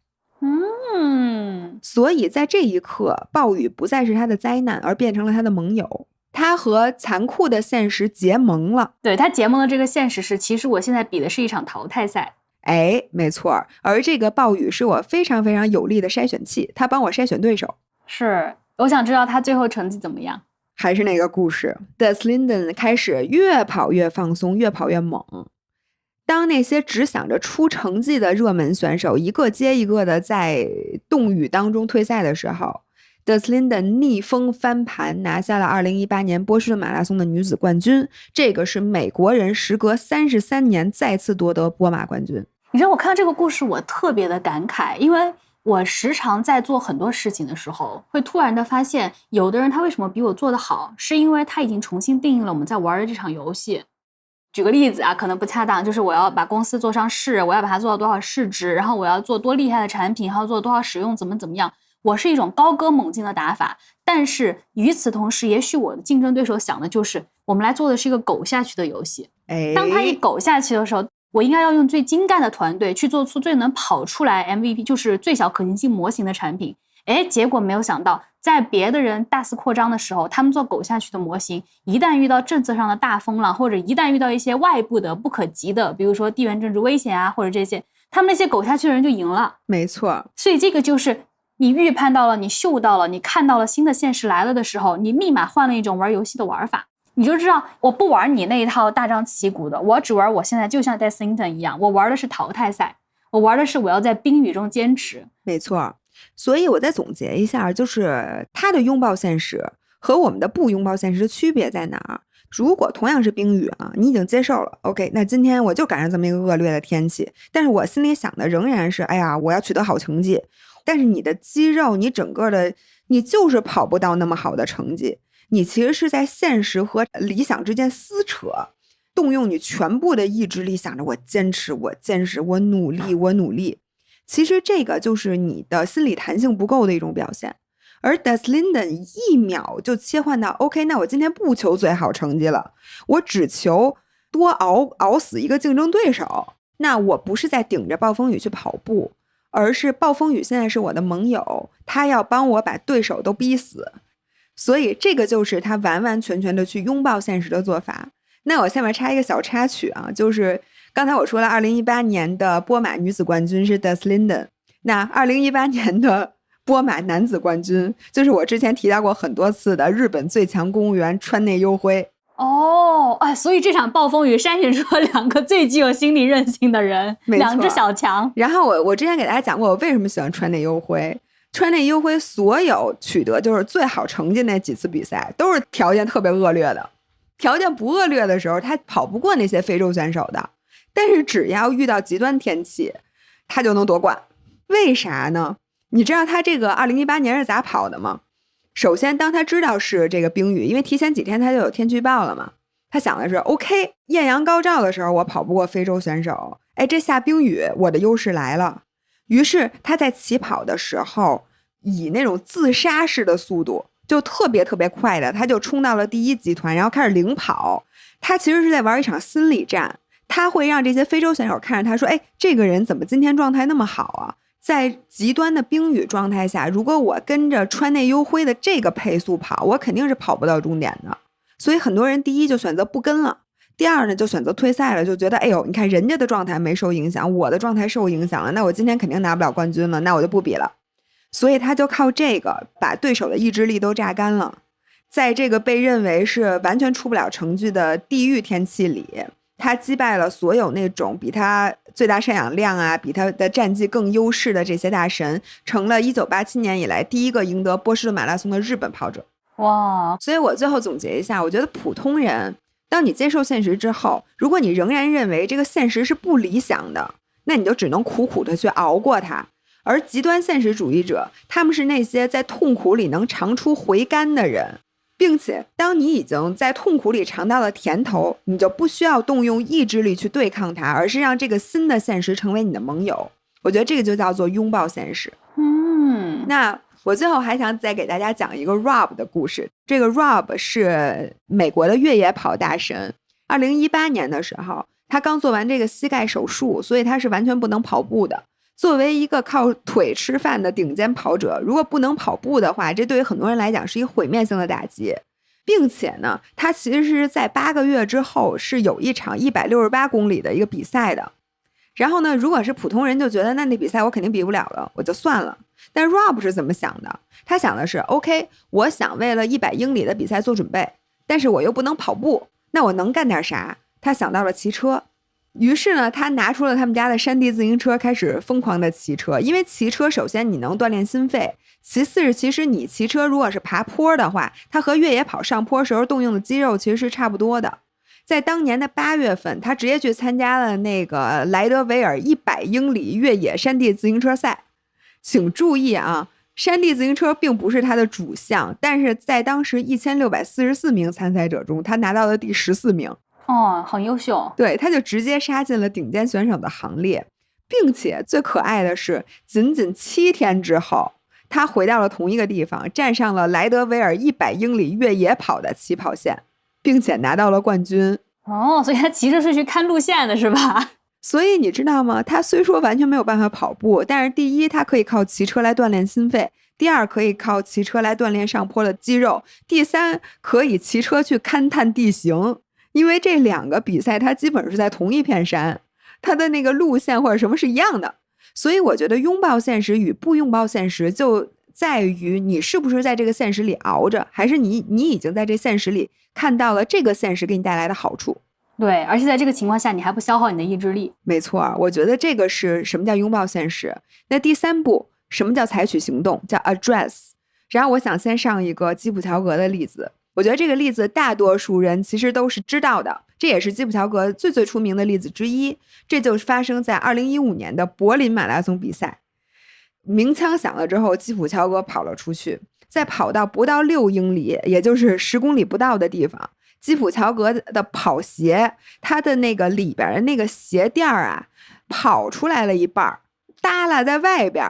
所以在这一刻，暴雨不再是他的灾难，而变成了他的盟友。他和残酷的现实结盟了。对，他结盟的这个现实是，其实我现在比的是一场淘汰赛。哎，没错。而这个暴雨是我非常非常有力的筛选器，他帮我筛选对手。是，我想知道他最后成绩怎么样。还是那个故事 Des Linden 开始越跑越放松，越跑越猛。当那些只想着出成绩的热门选手一个接一个的在冻雨当中退赛的时候， Des Linden 逆风翻盘，拿下了2018年波士顿马拉松的女子冠军。这个是美国人时隔33年再次夺得波马冠军。你知道我看到这个故事我特别的感慨，因为我时常在做很多事情的时候，会突然的发现有的人他为什么比我做得好，是因为他已经重新定义了我们在玩的这场游戏。举个例子啊，可能不恰当，就是我要把公司做上市，我要把它做到多少市值，然后我要做多厉害的产品，还要做多少使用，怎么样，我是一种高歌猛进的打法。但是与此同时，也许我的竞争对手想的就是我们来做的是一个苟下去的游戏。当他一苟下去的时候，我应该要用最精干的团队去做出最能跑出来 MVP， 就是最小可行性模型的产品。结果没有想到，在别的人大肆扩张的时候，他们做苟下去的模型，一旦遇到政策上的大风浪，或者一旦遇到一些外部的不可及的，比如说地缘政治危险啊，或者这些，他们那些苟下去的人就赢了。没错。所以这个就是你预判到了，你嗅到了，你看到了新的现实来了的时候，你立马换了一种玩游戏的玩法。你就知道我不玩你那一套大张旗鼓的，我只玩我现在就像 Des Linden 一样，我玩的是淘汰赛，我玩的是我要在冰雨中坚持。没错。所以我再总结一下，就是他的拥抱现实和我们的不拥抱现实的区别在哪儿？如果同样是冰雨啊，你已经接受了 OK， 那今天我就赶上这么一个恶劣的天气，但是我心里想的仍然是哎呀，我要取得好成绩。但是你的肌肉，你整个的，你就是跑不到那么好的成绩，你其实是在现实和理想之间撕扯，动用你全部的意志力，想着我坚持，我坚持，我努力，我努力。其实这个就是你的心理弹性不够的一种表现。而 Des Linden 1秒就切换到 OK， 那我今天不求最好成绩了，我只求多熬死一个竞争对手。那我不是在顶着暴风雨去跑步，而是暴风雨现在是我的盟友，他要帮我把对手都逼死。所以这个就是他完完全全的去拥抱现实的做法。那我下面插一个小插曲啊，就是刚才我说了2018年的波马女子冠军是 Des Linden， 那2018年的波马男子冠军就是我之前提到过很多次的日本最强公务员川内优辉。所以这场暴风雨筛选出了2个最具有心理韧性的人，2只小强。然后我之前给大家讲过我为什么喜欢川内优辉。川内优辉所有取得就是最好成绩那几次比赛都是条件特别恶劣的，条件不恶劣的时候他跑不过那些非洲选手的，但是只要遇到极端天气他就能夺冠。为啥呢？你知道他这个2018年是咋跑的吗？首先当他知道是这个冰雨，因为提前几天他就有天气预报了嘛，他想的是 OK， 艳阳高照的时候我跑不过非洲选手，这下冰雨我的优势来了。于是他在起跑的时候以那种自杀式的速度，就特别特别快的，他就冲到了第一集团，然后开始领跑。他其实是在玩一场心理战，他会让这些非洲选手看着他说，哎，这个人怎么今天状态那么好啊？在极端的冰雨状态下，如果我跟着川内优辉的这个配速跑，我肯定是跑不到终点的。所以很多人第一就选择不跟了，第二呢就选择退赛了，就觉得哎呦，你看人家的状态没受影响，我的状态受影响了，那我今天肯定拿不了冠军了，那我就不比了。所以他就靠这个把对手的意志力都榨干了。在这个被认为是完全出不了成绩的地狱天气里，他击败了所有那种比他最大摄氧量啊，比他的战绩更优势的这些大神，成了1987年以来第一个赢得波士顿马拉松的日本跑者。哇！所以我最后总结一下，我觉得普通人，当你接受现实之后，如果你仍然认为这个现实是不理想的，那你就只能苦苦的去熬过它。而极端现实主义者，他们是那些在痛苦里能尝出回甘的人，并且当你已经在痛苦里尝到了甜头，你就不需要动用意志力去对抗它，而是让这个新的现实成为你的盟友。我觉得这个就叫做拥抱现实。那我最后还想再给大家讲一个 Rob 的故事。这个 Rob 是美国的越野跑大神。2018年的时候，他刚做完这个膝盖手术，所以他是完全不能跑步的。作为一个靠腿吃饭的顶尖跑者，如果不能跑步的话，这对于很多人来讲是一个毁灭性的打击。并且呢，他其实是在8个月之后是有一场168公里的一个比赛的。然后呢，如果是普通人就觉得那比赛我肯定比不了了，我就算了。但 Rob 是怎么想的？他想的是 OK， 我想为了100英里的比赛做准备，但是我又不能跑步，那我能干点啥？他想到了骑车。于是呢，他拿出了他们家的山地自行车，开始疯狂的骑车。因为骑车首先你能锻炼心肺，其次是其实你骑车如果是爬坡的话，它和越野跑上坡时候动用的肌肉其实是差不多的。在当年的8月份，他直接去参加了那个莱德维尔100英里越野山地自行车赛。请注意啊，山地自行车并不是他的主项，但是在当时1644名参赛者中，他拿到了第14名。哦，很优秀。对，他就直接杀进了顶尖选手的行列，并且最可爱的是，仅仅7天之后，他回到了同一个地方，站上了莱德维尔100英里越野跑的起跑线，并且拿到了冠军。哦，所以他骑车是去看路线的是吧？所以你知道吗？他虽说完全没有办法跑步，但是第一，他可以靠骑车来锻炼心肺；第二，可以靠骑车来锻炼上坡的肌肉；第三，可以骑车去勘探地形。因为这2个比赛它基本是在同一片山，它的那个路线或者什么是一样的。所以我觉得拥抱现实与不拥抱现实就在于你是不是在这个现实里熬着，还是你已经在这现实里看到了这个现实给你带来的好处。对，而且在这个情况下你还不消耗你的意志力。没错，我觉得这个是什么叫拥抱现实。那第3步，什么叫采取行动，叫 address。 然后我想先上一个基普乔格的例子。我觉得这个例子大多数人其实都是知道的，这也是基普乔格最出名的例子之一。这就是发生在2015年的柏林马拉松比赛。鸣枪响了之后，基普乔格跑了出去，在跑到不到6英里，也就是10公里不到的地方，基普乔格的跑鞋，它的那个里边的那个鞋垫啊，跑出来了一半，耷拉在外边，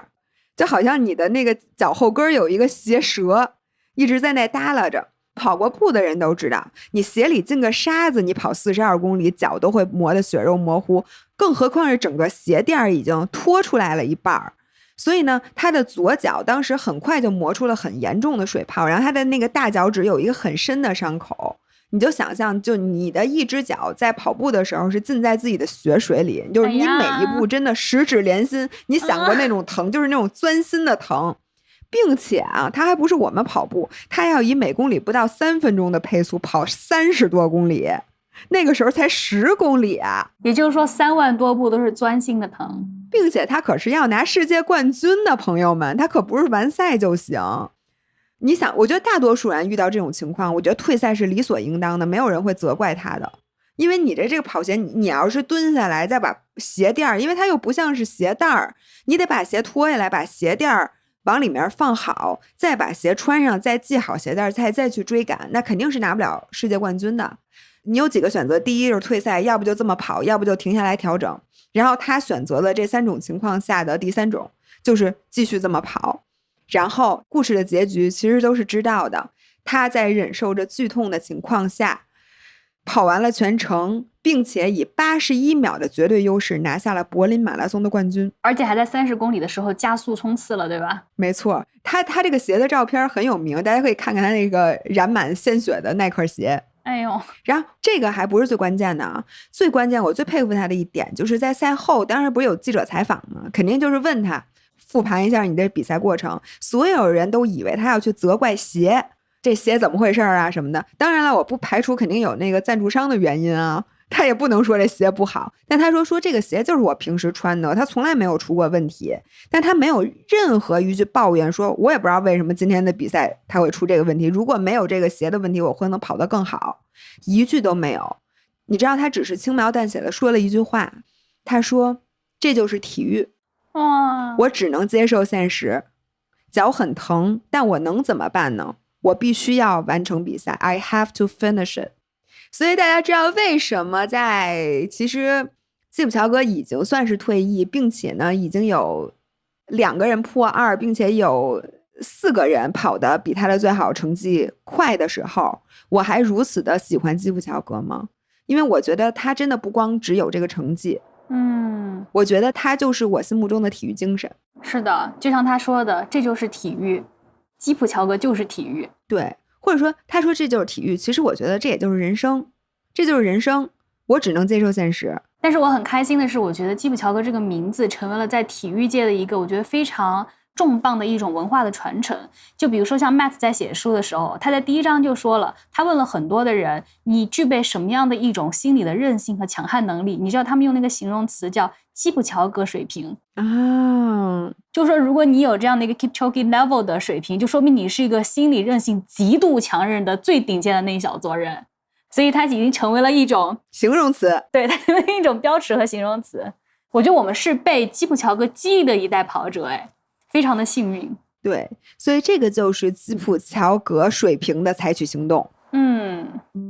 就好像你的那个脚后跟有一个鞋舌，一直在那耷拉着。跑过步的人都知道，你鞋里进个沙子，你跑42公里，脚都会磨得血肉模糊，更何况是整个鞋垫已经脱出来了一半。所以呢，他的左脚当时很快就磨出了很严重的水泡，然后他的那个大脚趾有一个很深的伤口。你就想象，就你的一只脚在跑步的时候是浸在自己的血水里，就是你每一步真的十指连心，你想过那种疼，就是那种钻心的疼。并且啊，他还不是我们跑步，他要以每公里不到3分钟的配速跑30多公里，那个时候才10公里啊，也就是说3万多步都是钻心的疼。并且他可是要拿世界冠军的，朋友们，他可不是完赛就行。你想，我觉得大多数人遇到这种情况，我觉得退赛是理所应当的，没有人会责怪他的。因为你的这个跑鞋，你要是蹲下来再把鞋垫，因为它又不像是鞋带儿，你得把鞋脱下来，把鞋垫往里面放好，再把鞋穿上，再系好鞋带，再去追赶，那肯定是拿不了世界冠军的。你有几个选择，第一就是退赛，要不就这么跑，要不就停下来调整。然后他选择了这3种情况下的第3种，就是继续这么跑。然后故事的结局其实都是知道的，他在忍受着剧痛的情况下跑完了全程，并且以81秒的绝对优势拿下了柏林马拉松的冠军，而且还在30公里的时候加速冲刺了，对吧？没错，他这个鞋的照片很有名，大家可以看看他那个染满鲜血的耐克鞋。哎呦，然后这个还不是最关键的啊，最关键我最佩服他的一点就是在赛后，当时不是有记者采访吗？肯定就是问他复盘一下你的比赛过程，所有人都以为他要去责怪鞋，这鞋怎么回事啊什么的。当然了，我不排除肯定有那个赞助商的原因啊，他也不能说这鞋不好，但他说这个鞋就是我平时穿的，他从来没有出过问题，但他没有任何一句抱怨说我也不知道为什么今天的比赛他会出这个问题，如果没有这个鞋的问题我会能跑得更好，一句都没有。你知道他只是轻描淡写的说了一句话，他说这就是体育，我只能接受现实，脚很疼，但我能怎么办呢？我必须要完成比赛 I have to finish it。 所以大家知道为什么其实基普乔格已经算是退役，并且呢已经有2个人破2，并且有4个人跑得比他的最好成绩快的时候，我还如此的喜欢基普乔格吗？因为我觉得他真的不光只有这个成绩，我觉得他就是我心目中的体育精神。是的，就像他说的，这就是体育，基普乔格就是体育。对，或者说他说这就是体育，其实我觉得这也就是人生，这就是人生，我只能接受现实。但是我很开心的是，我觉得基普乔格这个名字成为了在体育界的一个我觉得非常重磅的一种文化的传承。就比如说像 Matt 在写书的时候，他在第1章就说了，他问了很多的人，你具备什么样的一种心理的韧性和强悍能力，你知道他们用那个形容词叫基普乔格水平啊，就说如果你有这样的一个 Kipchoge level 的水平，就说明你是一个心理韧性极度强韧的最顶尖的那一小撮人，所以它已经成为了一种形容词，对，它成为一种标尺和形容词。我觉得我们是被基普乔格激励的一代跑者，非常的幸运。对，所以这个就是基普乔格水平的采取行动。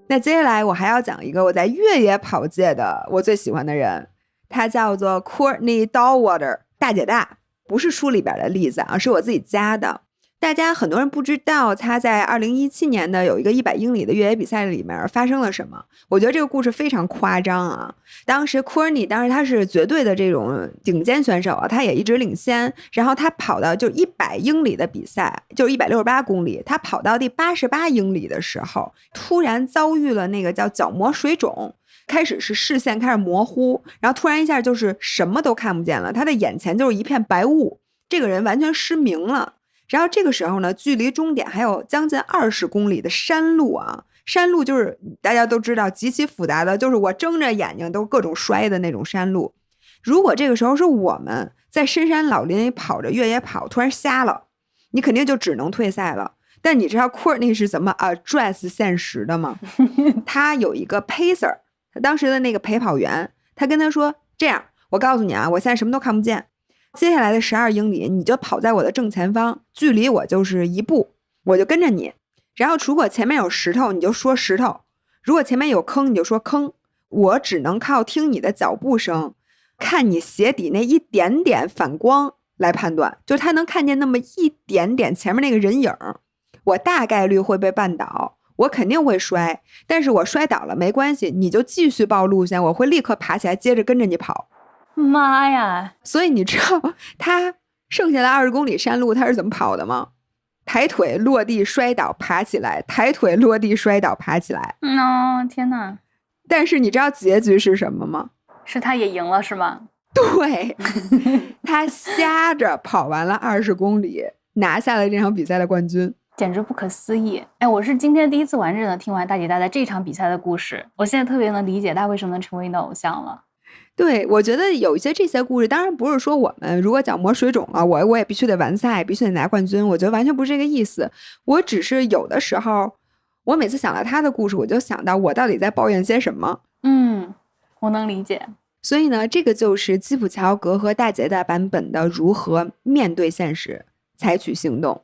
那接下来我还要讲一个我在越野跑界的我最喜欢的人，他叫做 Courtney Dauwalter 大姐大，不是书里边的例子啊，是我自己加的。大家很多人不知道他在2017年的有一个100英里的越野比赛里面发生了什么。我觉得这个故事非常夸张啊。当时 Courtney 当时他是绝对的这种顶尖选手啊，他也一直领先，然后他跑到就100英里的比赛，就是168公里，他跑到第88英里的时候，突然遭遇了那个叫角膜水肿，开始是视线开始模糊，然后突然一下就是什么都看不见了，他的眼前就是一片白雾，这个人完全失明了。然后这个时候呢，距离终点还有将近20公里的山路啊，山路就是大家都知道极其复杂的，就是我睁着眼睛都各种摔的那种山路。如果这个时候是我们在深山老林里跑着越野跑，突然瞎了，你肯定就只能退赛了。但你知道 Courtney 是怎么 address 现实的吗？他有一个 pacer， 他当时的那个陪跑员，他跟他说，这样我告诉你啊，我现在什么都看不见，接下来的12英里你就跑在我的正前方，距离我就是1步，我就跟着你，然后如果前面有石头你就说石头，如果前面有坑你就说坑，我只能靠听你的脚步声，看你鞋底那一点点反光来判断，就他能看见那么一点点前面那个人影，我大概率会被绊倒，我肯定会摔，但是我摔倒了没关系，你就继续报路线，我会立刻爬起来接着跟着你跑。妈呀！所以你知道他剩下的20公里山路他是怎么跑的吗？抬腿落地摔倒爬起来，抬腿落地摔倒爬起来。天哪！但是你知道结局是什么吗？是他也赢了是吗？对，他瞎着跑完了20公里，拿下了这场比赛的冠军，简直不可思议。我是今天第一次完整的听完大姐大在这场比赛的故事，我现在特别能理解他为什么能成为你的偶像了。对，我觉得有一些这些故事，当然不是说我们如果角膜水肿了，我也必须得完赛，必须得拿冠军，我觉得完全不是这个意思。我只是有的时候，我每次想到他的故事，我就想到我到底在抱怨些什么。我能理解。所以呢，这个就是基普乔格和大姐大版本的如何面对现实，采取行动。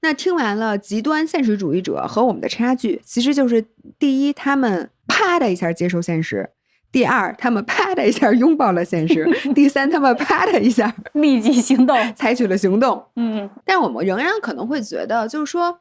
那听完了极端现实主义者和我们的差距，其实就是第一，他们啪的一下接受现实；第二，他们啪的一下拥抱了现实；第三，他们啪的一下立即行动，采取了行动。但我们仍然可能会觉得，就是说，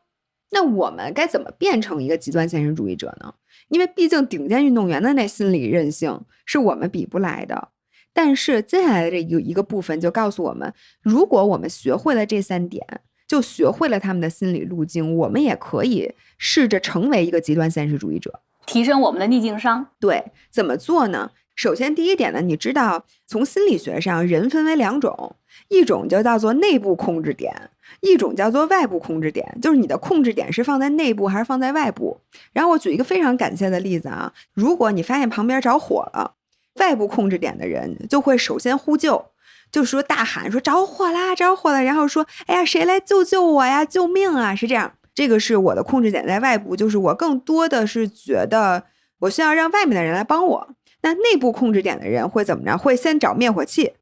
那我们该怎么变成一个极端现实主义者呢？因为毕竟顶尖运动员的那心理韧性是我们比不来的。但是接下来的一个部分就告诉我们，如果我们学会了这3点，就学会了他们的心理路径，我们也可以试着成为一个极端现实主义者。提升我们的逆境商。对，怎么做呢？首先第一点呢，你知道从心理学上人分为2种，一种就叫做内部控制点，一种叫做外部控制点，就是你的控制点是放在内部还是放在外部。然后我举一个非常感谢的例子啊，如果你发现旁边着火了，外部控制点的人就会首先呼救，就说大喊说着火啦着火了，然后说哎呀谁来救救我呀，救命啊，是这样。这个是我的控制点在外部，就是我更多的是觉得我需要让外面的人来帮我。那内部控制点的人会怎么着？会先找灭火器，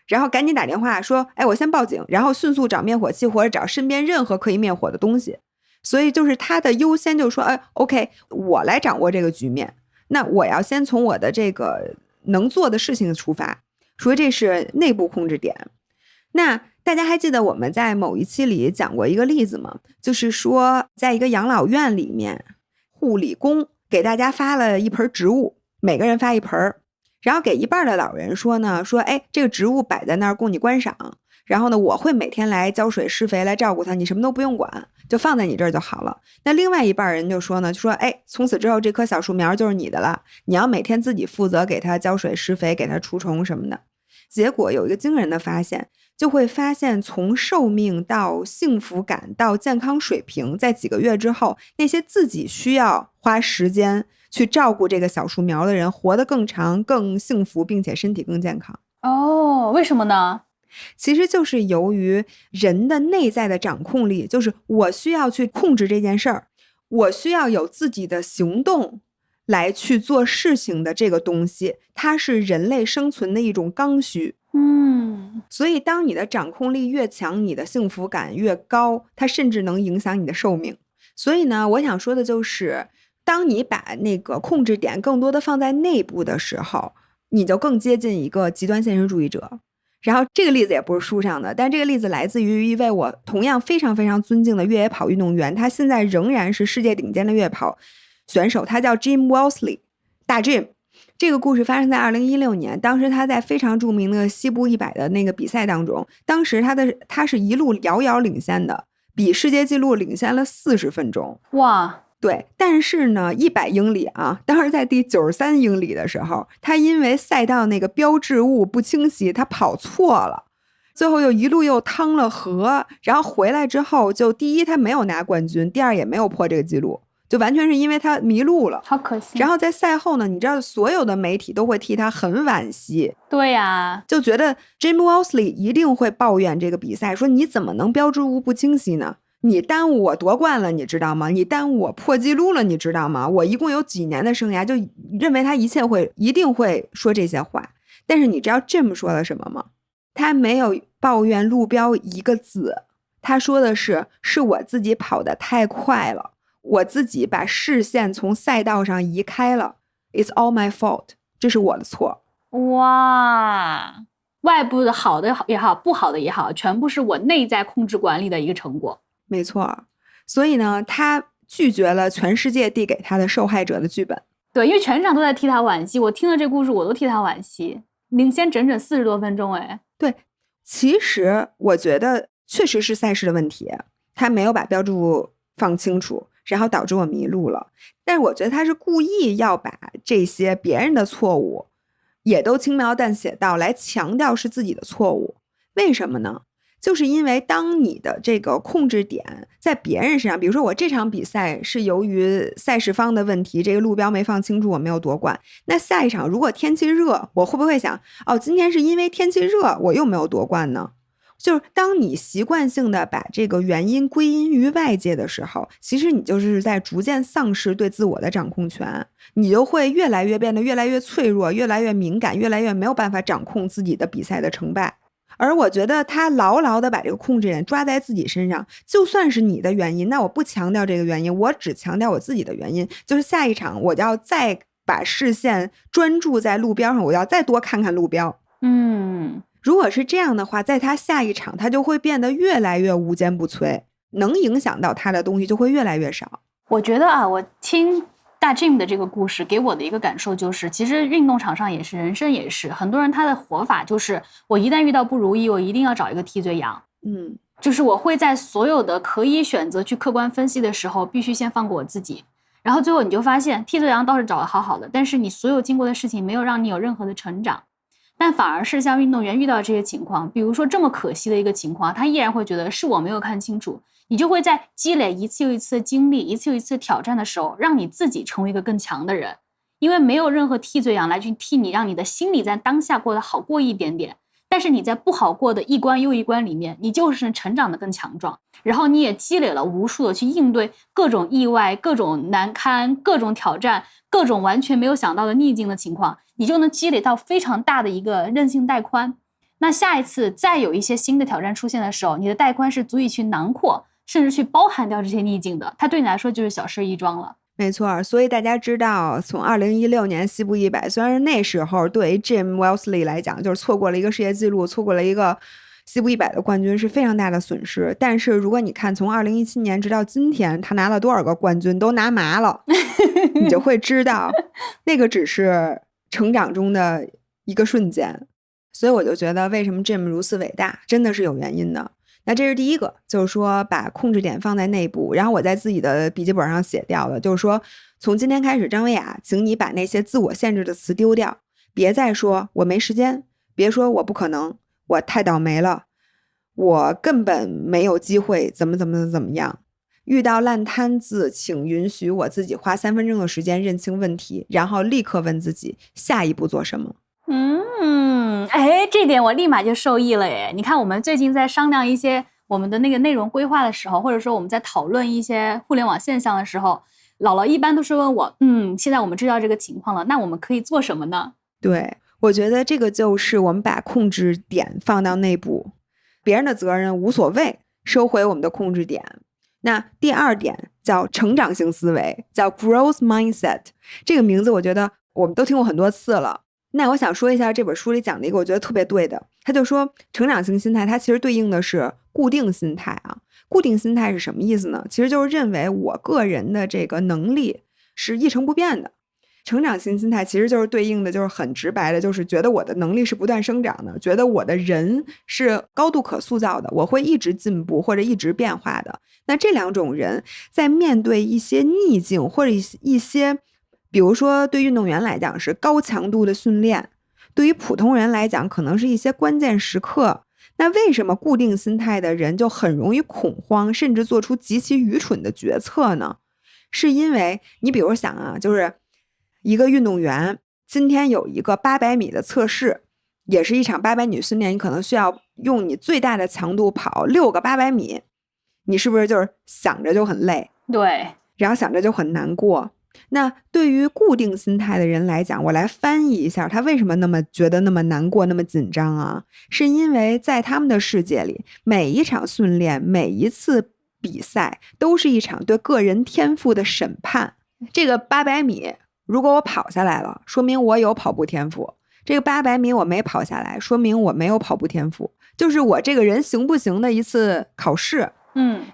然后赶紧打电话说哎我先报警，然后迅速找灭火器或者找身边任何可以灭火的东西。所以就是他的优先就是说哎 OK 我来掌握这个局面，那我要先从我的这个能做的事情出发，所以这是内部控制点。那大家还记得我们在某一期里讲过一个例子吗？就是说在一个养老院里面，护理工给大家发了一盆植物，每个人发一盆，然后给一半的老人说呢，说哎这个植物摆在那儿供你观赏，然后呢我会每天来浇水施肥来照顾它，你什么都不用管，就放在你这儿就好了。那另外一半人就说呢，就说哎从此之后这棵小树苗就是你的了，你要每天自己负责给它浇水施肥给它除虫什么的。结果有一个惊人的发现，就会发现从寿命到幸福感到健康水平，在几个月之后，那些自己需要花时间去照顾这个小树苗的人活得更长更幸福，并且身体更健康。哦，为什么呢？其实就是由于人的内在的掌控力，就是我需要去控制这件事儿，我需要有自己的行动来去做事情的这个东西，它是人类生存的一种刚需。所以当你的掌控力越强，你的幸福感越高，它甚至能影响你的寿命。所以呢，我想说的就是，当你把那个控制点更多的放在内部的时候，你就更接近一个极端现实主义者。然后这个例子也不是书上的，但这个例子来自于一位我同样非常非常尊敬的越野跑运动员，他现在仍然是世界顶尖的越野跑选手，他叫 Jim Walsley， 大 Jim。这个故事发生在2016年，当时他在非常著名的西部100的那个比赛当中，当时他是一路遥遥领先的，比世界纪录领先了40分钟。哇，对，但是呢100英里啊，当时在第93英里的时候，他因为赛道那个标志物不清晰，他跑错了，最后又一路又趟了河，然后回来之后就第一他没有拿冠军，第二也没有破这个记录，就完全是因为他迷路了，好可惜。然后在赛后呢，你知道所有的媒体都会替他很惋惜。对呀，就觉得 Jim Walsley 一定会抱怨这个比赛，说你怎么能标志物不清晰呢？你耽误我夺冠了，你知道吗？你耽误我破纪录了，你知道吗？我一共有几年的生涯，就认为他一定会说这些话。但是你知道 Jim 说了什么吗？他没有抱怨路标一个字，他说的是我自己跑得太快了，我自己把视线从赛道上移开了 ，It's all my fault， 这是我的错。哇，外部的好的也好，不好的也好，全部是我内在控制管理的一个成果。没错，所以呢，他拒绝了全世界递给他的受害者的剧本。对，因为全场都在替他惋惜，我听了这故事，我都替他惋惜。领先整整40多分钟，哎，对，其实我觉得确实是赛事的问题，他没有把标志物放清楚，然后导致我迷路了。但是我觉得他是故意要把这些别人的错误也都轻描淡写到来强调是自己的错误。为什么呢？就是因为当你的这个控制点在别人身上，比如说我这场比赛是由于赛事方的问题，这个路标没放清楚，我没有夺冠。那下一场如果天气热，我会不会想，哦，今天是因为天气热，我又没有夺冠呢？就是当你习惯性的把这个原因归因于外界的时候，其实你就是在逐渐丧失对自我的掌控权，你就会越来越变得越来越脆弱，越来越敏感，越来越没有办法掌控自己的比赛的成败。而我觉得他牢牢的把这个控制点抓在自己身上，就算是你的原因，那我不强调这个原因，我只强调我自己的原因，就是下一场我要再把视线专注在路标上，我要再多看看路标。如果是这样的话，在他下一场他就会变得越来越无坚不摧，能影响到他的东西就会越来越少。我觉得啊，我听大 Jim 的这个故事给我的一个感受就是，其实运动场上也是，人生也是，很多人他的活法就是我一旦遇到不如意，我一定要找一个替罪羊。就是我会在所有的可以选择去客观分析的时候，必须先放过我自己。然后最后你就发现替罪羊倒是找得好好的，但是你所有经过的事情没有让你有任何的成长，但反而是像运动员遇到这些情况，比如说这么可惜的一个情况，他依然会觉得是我没有看清楚，你就会在积累一次又一次的经历，一次又一次挑战的时候，让你自己成为一个更强的人。因为没有任何替罪羊来去替你，让你的心里在当下过得好过一点点，但是你在不好过的一关又一关里面，你就是成长得更强壮，然后你也积累了无数的去应对各种意外、各种难堪、各种挑战、各种完全没有想到的逆境的情况，你就能积累到非常大的一个韧性带宽。那下一次再有一些新的挑战出现的时候，你的带宽是足以去囊括甚至去包含掉这些逆境的，它对你来说就是小事一桩了。没错，所以大家知道，从2016年西部100，虽然那时候对 Jim Wellesley 来讲，就是错过了一个世界纪录，错过了一个西部100的冠军是非常大的损失。但是如果你看从2017年直到今天，他拿了多少个冠军，都拿麻了，你就会知道，那个只是成长中的一个瞬间。所以我就觉得，为什么 Jim 如此伟大，真的是有原因的。那这是第一个，就是说把控制点放在内部。然后我在自己的笔记本上写掉了，就是说从今天开始，张薇雅，请你把那些自我限制的词丢掉，别再说我没时间，别说我不可能，我太倒霉了，我根本没有机会，怎么样。遇到烂摊子，请允许我自己花3分钟的时间认清问题，然后立刻问自己下一步做什么。这点我立马就受益了耶！你看，我们最近在商量一些我们的那个内容规划的时候，或者说我们在讨论一些互联网现象的时候，姥姥一般都是问我，现在我们知道这个情况了，那我们可以做什么呢？对，我觉得这个就是我们把控制点放到内部，别人的责任无所谓，收回我们的控制点。那第二点叫成长型思维，叫 growth mindset。这个名字我觉得我们都听过很多次了。那我想说一下这本书里讲的一个我觉得特别对的，他就说成长型心态它其实对应的是固定心态啊。固定心态是什么意思呢？其实就是认为我个人的这个能力是一成不变的。成长型心态其实就是对应的，就是很直白的，就是觉得我的能力是不断生长的，觉得我的人是高度可塑造的，我会一直进步或者一直变化的。那这两种人在面对一些逆境或者一些比如说对运动员来讲是高强度的训练，对于普通人来讲可能是一些关键时刻。那为什么固定心态的人就很容易恐慌，甚至做出极其愚蠢的决策呢？是因为你比如想啊，就是一个运动员今天有一个800米的测试，也是一场800米训练，你可能需要用你最大的强度跑6个800米，你是不是就是想着就很累？对，然后想着就很难过。那对于固定心态的人来讲，我来翻译一下他为什么那么觉得那么难过那么紧张啊，是因为在他们的世界里，每一场训练每一次比赛都是一场对个人天赋的审判。这个800米如果我跑下来了，说明我有跑步天赋，这个800米我没跑下来，说明我没有跑步天赋，就是我这个人行不行的一次考试。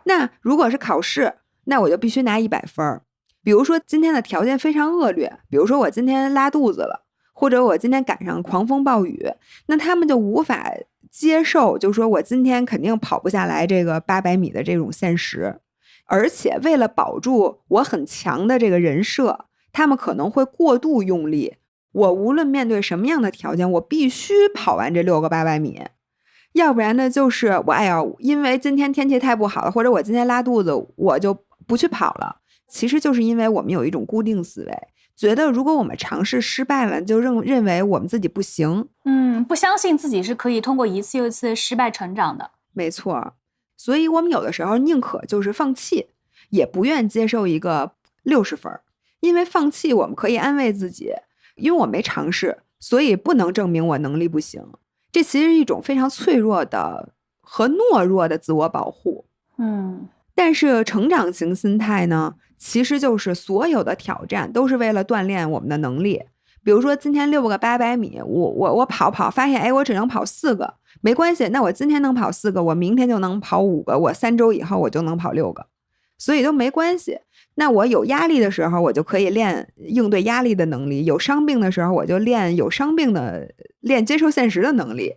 那如果是考试，那我就必须拿100分。比如说今天的条件非常恶劣，比如说我今天拉肚子了，或者我今天赶上狂风暴雨，那他们就无法接受，就说我今天肯定跑不下来这个800米的这种现实。而且为了保住我很强的这个人设，他们可能会过度用力，我无论面对什么样的条件，我必须跑完这6个800米。要不然呢就是我因为今天天气太不好了，或者我今天拉肚子，我就不去跑了。其实就是因为我们有一种固定思维，觉得如果我们尝试失败了，就认为我们自己不行。不相信自己是可以通过一次又一次失败成长的。没错，所以我们有的时候宁可就是放弃，也不愿接受一个60分。因为放弃我们可以安慰自己，因为我没尝试，所以不能证明我能力不行。这其实是一种非常脆弱的和懦弱的自我保护。但是成长型心态呢，其实就是所有的挑战都是为了锻炼我们的能力。比如说今天6个800米，我跑发现，哎，我只能跑4个，没关系，那我今天能跑4个，我明天就能跑5个，我3周以后我就能跑6个，所以都没关系。那我有压力的时候，我就可以练应对压力的能力；有伤病的时候，我就练接受现实的能力。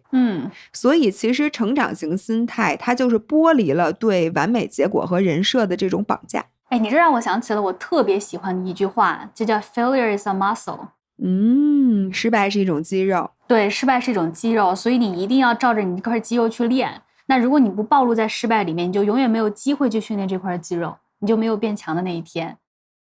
所以其实成长型心态，它就是剥离了对完美结果和人设的这种绑架。哎，你这让我想起了我特别喜欢的一句话，就叫 "Failure is a muscle"。失败是一种肌肉。对，失败是一种肌肉，所以你一定要照着你这块肌肉去练。那如果你不暴露在失败里面，你就永远没有机会去训练这块肌肉，你就没有变强的那一天。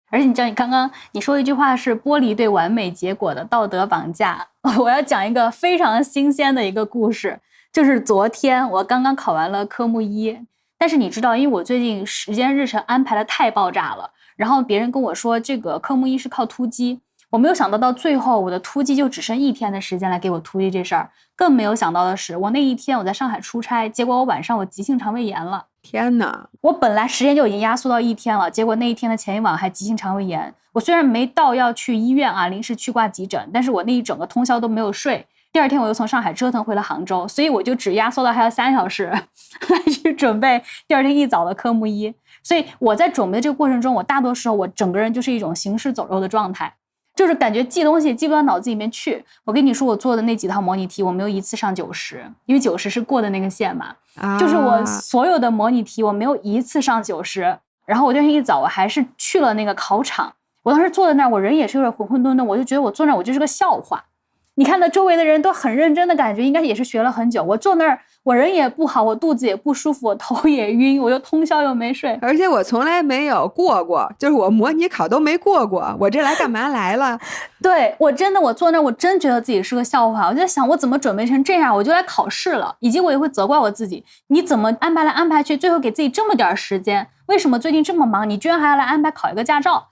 而且你知道，你刚刚你说一句话是剥离对完美结果的道德绑架。我要讲一个非常新鲜的一个故事，就是昨天我刚刚考完了科目1，但是你知道，因为我最近时间日程安排的太爆炸了，然后别人跟我说这个科目1是靠突击，我没有想到最后我的突击就只剩1天的时间来给我突击这事儿。更没有想到的是，我那一天我在上海出差，结果我晚上我急性肠胃炎了。天哪！我本来时间就已经压缩到1天了，结果那一天的前一晚还急性肠胃炎。我虽然没到要去医院啊，临时去挂急诊，但是我那一整个通宵都没有睡。第2天我又从上海折腾回了杭州，所以我就只压缩到还要3小时来去准备第2天一早的科目1。所以我在准备的这个过程中，我大多时候我整个人就是一种行尸走肉的状态，就是感觉记东西记不到脑子里面去。我跟你说，我做的那几套模拟题我没有一次上90，因为90是过的那个线嘛。就是我所有的模拟题我没有一次上90。然后我第2天一早我还是去了那个考场，我当时坐在那儿，我人也是有点混混沌沌，我就觉得我坐那儿我就是个笑话。你看到周围的人都很认真的感觉，应该也是学了很久。我坐那儿，我人也不好，我肚子也不舒服，我头也晕，我又通宵又没睡。而且我从来没有过，就是我模拟考都没过，我这来干嘛来了？对，我坐那儿，我真觉得自己是个笑话。我就在想，我怎么准备成这样，我就来考试了。以及我也会责怪我自己，你怎么安排来安排去，最后给自己这么点时间？为什么最近这么忙，你居然还要来安排考一个驾照？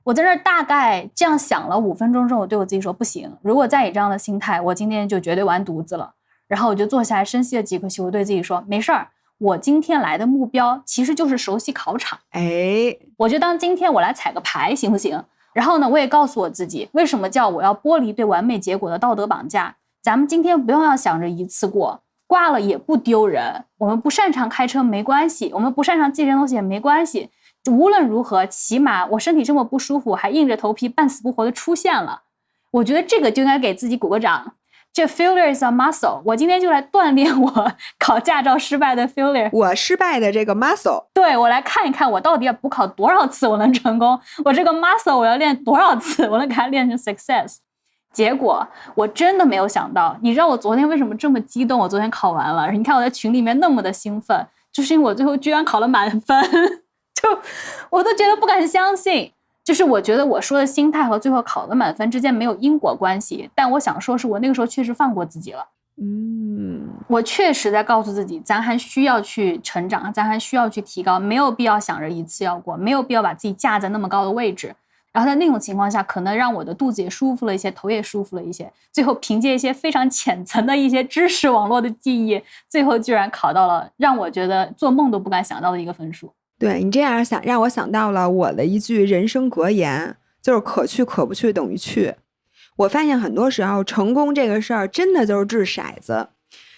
我在这儿大概这样想了5分钟之后，我对我自己说，不行，如果再以这样的心态，我今天就绝对完犊子了。然后我就坐下来深吸了几口气，我对自己说，没事儿，我今天来的目标其实就是熟悉考场。我就当今天我来踩个牌，行不行？然后呢，我也告诉我自己，为什么叫我要剥离对完美结果的道德绑架？咱们今天不用要想着一次过，挂了也不丢人。我们不擅长开车没关系，我们不擅长记这东西也没关系。无论如何，起码我身体这么不舒服，还硬着头皮半死不活的出现了。我觉得这个就应该给自己鼓个掌。这 failure is a muscle， 我今天就来锻炼我考驾照失败的 failure， 我失败的这个 muscle。 对，我来看一看我到底要补考多少次我能成功，我这个 muscle 我要练多少次我能给它练成 success。 结果我真的没有想到，你知道我昨天为什么这么激动？我昨天考完了，你看我在群里面那么的兴奋，就是因为我最后居然考了满分就我都觉得不敢相信。就是我觉得我说的心态和最后考的满分之间没有因果关系，但我想说是我那个时候确实放过自己了。我确实在告诉自己，咱还需要去成长，咱还需要去提高，没有必要想着一次要过，没有必要把自己架在那么高的位置。然后在那种情况下，可能让我的肚子也舒服了一些，头也舒服了一些，最后凭借一些非常浅层的一些知识网络的记忆，最后居然考到了让我觉得做梦都不敢想到的一个分数。对，你这样想让我想到了我的一句人生格言，就是可去可不去等于去。我发现很多时候成功这个事儿真的就是掷骰子，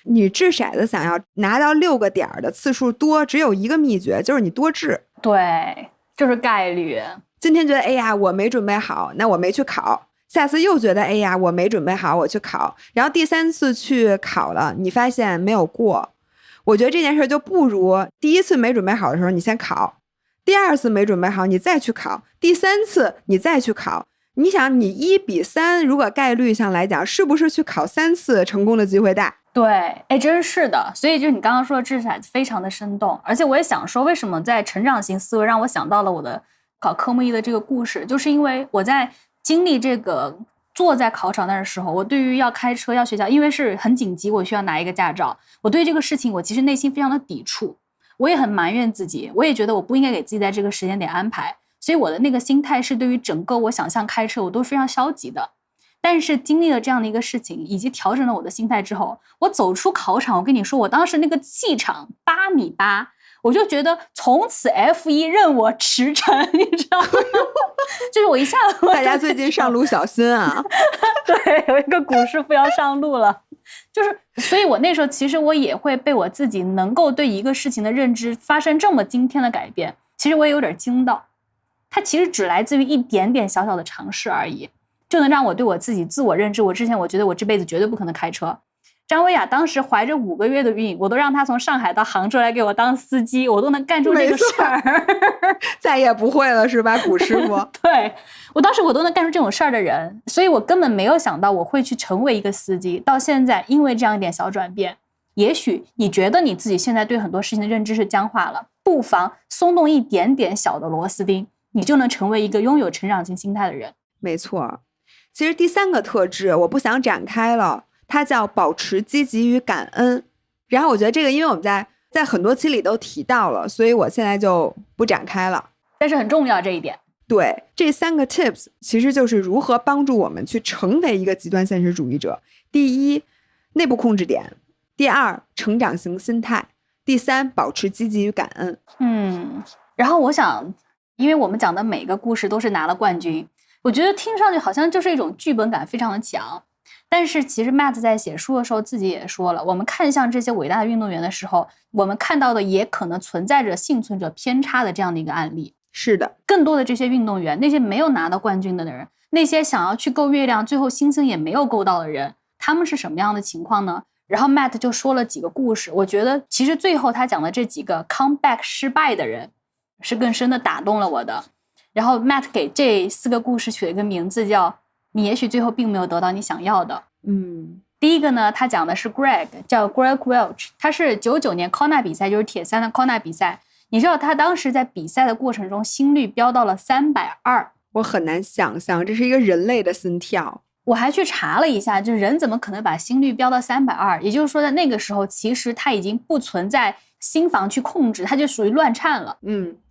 你掷骰子想要拿到6个点的次数多，只有一个秘诀，就是你多掷。对，就是概率。今天觉得哎呀我没准备好，那我没去考，下次又觉得哎呀我没准备好，我去考，然后第3次去考了，你发现没有过。我觉得这件事就不如第1次没准备好的时候你先考，第2次没准备好你再去考，第3次你再去考。你想你1比3，如果概率上来讲，是不是去考3次成功的机会大？对，哎，真是的。所以就你刚刚说的掷骰子非常的生动，而且我也想说，为什么在成长型思维让我想到了我的考科目1的这个故事，就是因为我在经历这个坐在考场那的时候，我对于要开车要学校，因为是很紧急，我需要拿一个驾照，我对这个事情我其实内心非常的抵触，我也很埋怨自己，我也觉得我不应该给自己在这个时间点安排，所以我的那个心态是对于整个我想象开车我都非常消极的。但是经历了这样的一个事情，以及调整了我的心态之后，我走出考场，我跟你说，我当时那个气场8.8米，我就觉得从此 F1 任我驰骋，你知道吗？就是我一下子大家最近上路小心啊！对，有一个古师傅要上路了。就是所以我那时候其实我也会被我自己能够对一个事情的认知发生这么惊天的改变，其实我也有点惊到。它其实只来自于一点点小小的尝试而已，就能让我对我自己自我认知。我之前我觉得我这辈子绝对不可能开车，张薇娅当时怀着5个月的孕，我都让她从上海到杭州来给我当司机，我都能干出这个事儿。再也不会了是吧，古师傅？对，我当时我都能干出这种事儿的人，所以我根本没有想到我会去成为一个司机。到现在，因为这样一点小转变，也许你觉得你自己现在对很多事情的认知是僵化了，不妨松动一点点小的螺丝钉，你就能成为一个拥有成长型心态的人。没错，其实第3个特质我不想展开了，它叫保持积极与感恩。然后我觉得这个因为我们在很多期里都提到了，所以我现在就不展开了，但是很重要这一点。对，这3个 tips 其实就是如何帮助我们去成为一个极端现实主义者。第一，内部控制点；第二，成长型心态；第三，保持积极与感恩。然后我想，因为我们讲的每个故事都是拿了冠军，我觉得听上去好像就是一种剧本感非常的强。但是其实 Matt 在写书的时候自己也说了，我们看向这些伟大的运动员的时候，我们看到的也可能存在着幸存者偏差的这样的一个案例。是的，更多的这些运动员，那些没有拿到冠军的人，那些想要去够月亮最后星星也没有够到的人，他们是什么样的情况呢？然后 Matt 就说了几个故事，我觉得其实最后他讲的这几个 comeback 失败的人是更深的打动了我的。然后 Matt 给这4个故事取了一个名字叫你也许最后并没有得到你想要的。第一个呢，他讲的是 Greg， 叫 Greg Welch， 他是99年 Kona 比赛，就是铁三的 Kona 比赛。你知道他当时在比赛的过程中心率飙到了320，我很难想象这是一个人类的心跳。我还去查了一下，就是人怎么可能把心率飙到320？也就是说，在那个时候，其实他已经不存在心房去控制，他就属于乱颤了。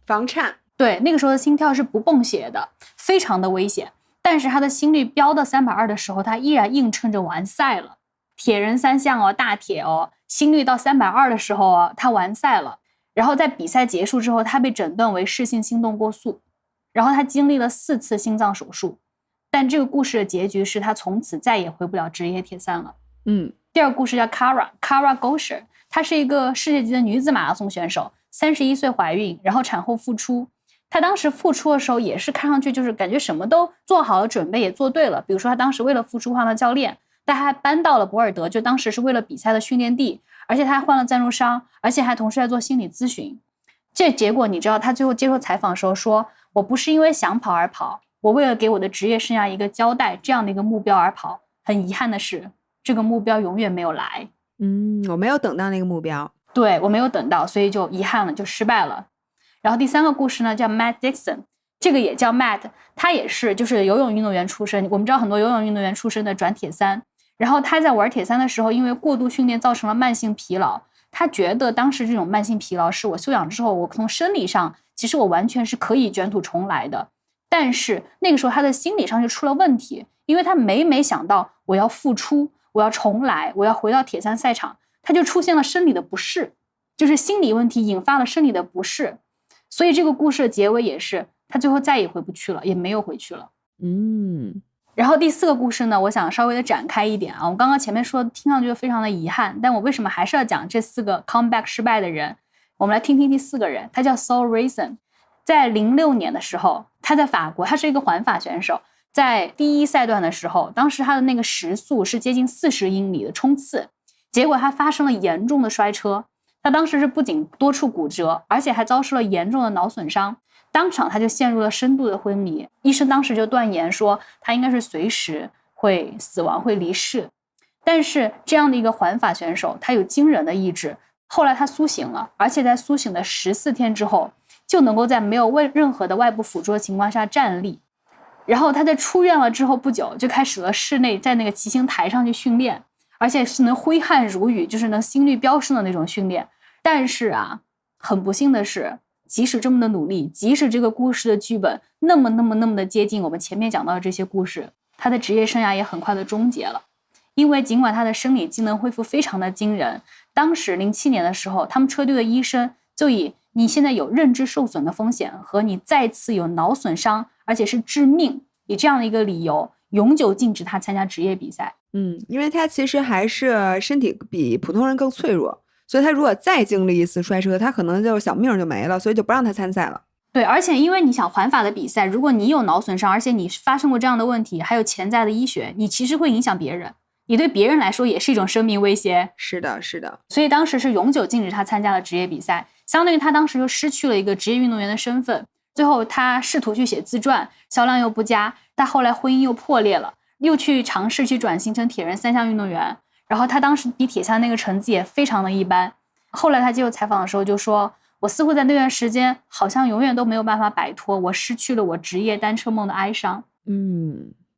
房颤。对，那个时候的心跳是不泵血的，非常的危险。但是他的心率飙到320的时候，他依然硬撑着完赛了。铁人3项哦，大铁哦，心率到320的时候哦，他完赛了。然后在比赛结束之后，他被诊断为室性心动过速，然后他经历了4次心脏手术。但这个故事的结局是他从此再也回不了职业铁三了。第二个故事叫 Kara Gosher， 她是一个世界级的女子马拉松选手，31岁怀孕，然后产后复出。她当时复出的时候也是看上去就是感觉什么都做好了准备，也做对了。比如说她当时为了复出换了教练，但她还搬到了博尔德，就当时是为了比赛的训练地，而且她还换了赞助商，而且还同时在做心理咨询。这结果你知道她最后接受采访的时候说，我不是因为想跑而跑，我为了给我的职业生涯一个交代，这样的一个目标而跑。很遗憾的是，这个目标永远没有来。我没有等到那个目标。对，我没有等到，所以就遗憾了，就失败了。然后第3个故事呢，叫 Matt Dixon， 这个也叫 Matt， 他也是就是游泳运动员出身。我们知道很多游泳运动员出身的转铁三，然后他在玩铁三的时候，因为过度训练造成了慢性疲劳。他觉得当时这种慢性疲劳是我休养之后，我从生理上其实我完全是可以卷土重来的。但是那个时候他的心理上就出了问题，因为他每想到我要复出，我要重来，我要回到铁三赛场，他就出现了生理的不适，就是心理问题引发了生理的不适。所以这个故事的结尾也是他最后再也回不去了，也没有回去了。然后第4个故事呢，我想稍微的展开一点啊。我刚刚前面说听上去非常的遗憾，但我为什么还是要讲这4个 comeback 失败的人？我们来听听第4个人，他叫 Saul Raisin。在06年的时候，他在法国，他是一个环法选手。在第1赛段的时候，当时他的那个时速是接近40英里的冲刺，结果他发生了严重的摔车。他当时是不仅多处骨折，而且还遭受了严重的脑损伤，当场他就陷入了深度的昏迷。医生当时就断言说他应该是随时会死亡，会离世。但是这样的一个环法选手，他有惊人的意志，后来他苏醒了，而且在苏醒的14天之后，就能够在没有任何的外部辅助的情况下站立。然后他在出院了之后不久，就开始了室内在那个骑行台上去训练，而且是能挥汗如雨，就是能心率飙升的那种训练。但是啊，很不幸的是，即使这么的努力，即使这个故事的剧本那么的接近我们前面讲到的这些故事，他的职业生涯也很快的终结了。因为尽管他的生理机能恢复非常的惊人，当时07年的时候，他们车队的医生就以你现在有认知受损的风险和你再次有脑损伤，而且是致命，以这样的一个理由永久禁止他参加职业比赛。因为他其实还是身体比普通人更脆弱，所以他如果再经历一次摔车，他可能就小命就没了，所以就不让他参赛了。对，而且因为你想环法的比赛，如果你有脑损伤，而且你发生过这样的问题，还有潜在的医学，你其实会影响别人，你对别人来说也是一种生命威胁。是的，是的。所以当时是永久禁止他参加了职业比赛，相当于他当时就失去了一个职业运动员的身份。最后他试图去写自传，销量又不佳，他后来婚姻又破裂了，又去尝试去转型成铁人3项运动员，然后他当时比铁三那个成绩也非常的一般。后来他接受采访的时候就说，我似乎在那段时间好像永远都没有办法摆脱我失去了我职业单车梦的哀伤。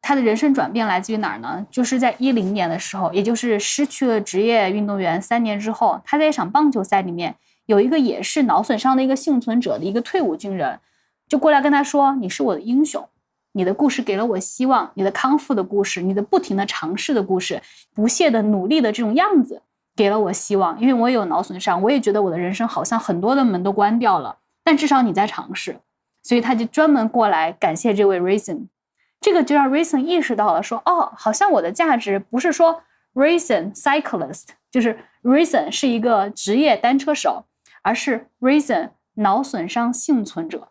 他的人生转变来自于哪儿呢？就是在2010年的时候，也就是失去了职业运动员3年之后，他在一场棒球赛里面有一个也是脑损伤的一个幸存者的一个退伍军人，就过来跟他说，你是我的英雄，你的故事给了我希望，你的康复的故事，你的不停的尝试的故事，不懈的努力的这种样子给了我希望。因为我也有脑损伤，我也觉得我的人生好像很多的门都关掉了，但至少你在尝试。所以他就专门过来感谢这位 Racing。 这个就让 Racing 意识到了说，好像我的价值不是说 Racing cyclist， 就是 Racing 是一个职业单车手，而是 Racing 脑损伤幸存者。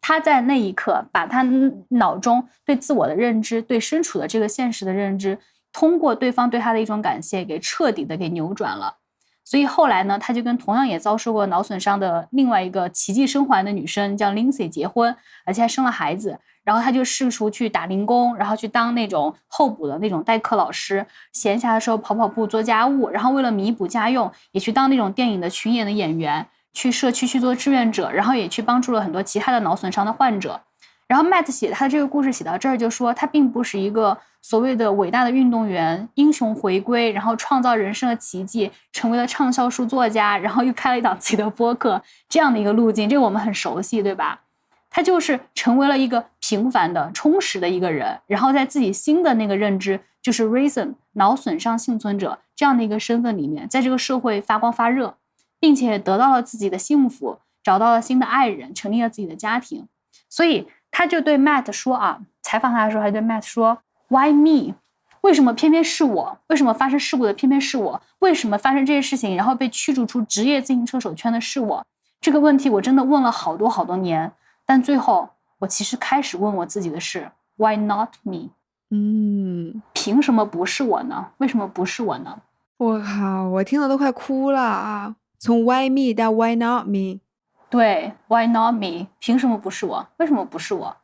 他在那一刻把他脑中对自我的认知，对身处的这个现实的认知，通过对方对他的一种感谢给彻底的给扭转了。所以后来呢，他就跟同样也遭受过脑损伤的另外一个奇迹生还的女生叫 Lindsay 结婚，而且还生了孩子。然后他就试图去打零工，然后去当那种候补的那种代课老师，闲暇的时候跑跑步做家务，然后为了弥补家用也去当那种电影的群演的演员，去社区去做志愿者，然后也去帮助了很多其他的脑损伤的患者。然后 Matt 写他的这个故事写到这儿，就说他并不是一个所谓的伟大的运动员，英雄回归，然后创造人生的奇迹，成为了畅销书作家，然后又开了一档自己的播客，这样的一个路径，这个我们很熟悉，对吧？他就是成为了一个平凡的充实的一个人，然后在自己新的那个认知，就是 Racing 脑损伤幸存者这样的一个身份里面，在这个社会发光发热，并且得到了自己的幸福，找到了新的爱人，成立了自己的家庭。所以他就对 Matt 说采访他的时候还对 Matt 说 Why me？ 为什么偏偏是我？为什么发生事故的偏偏是我？为什么发生这些事情然后被驱逐出职业自行车手圈的是我？这个问题我真的问了好多好多年，但最后我其实开始问我自己的是 Why not me？ 凭什么不是我呢？为什么不是我呢？我靠，我听得都快哭了啊！从 Why me 到 Why not me？ 对， Why not me？ 凭什么不是我？为什么不是我？